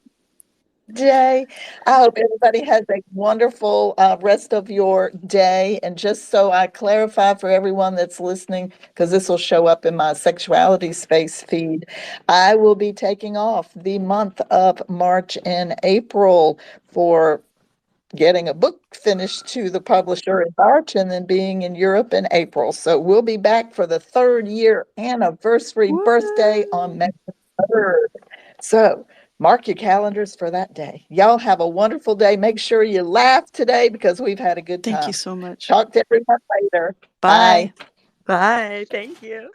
day. I hope everybody has a wonderful rest of your day. And just so I clarify for everyone that's listening, because this will show up in my Sexuality Space feed, I will be taking off the month of March and April for getting a book finished to the publisher in March and then being in Europe in April. So we'll be back for the 3rd year anniversary birthday on May 3rd. So mark your calendars for that day. Y'all have a wonderful day. Make sure you laugh today, because we've had a good time. Thank you so much. Talk to everyone later. Bye. Bye. Thank you.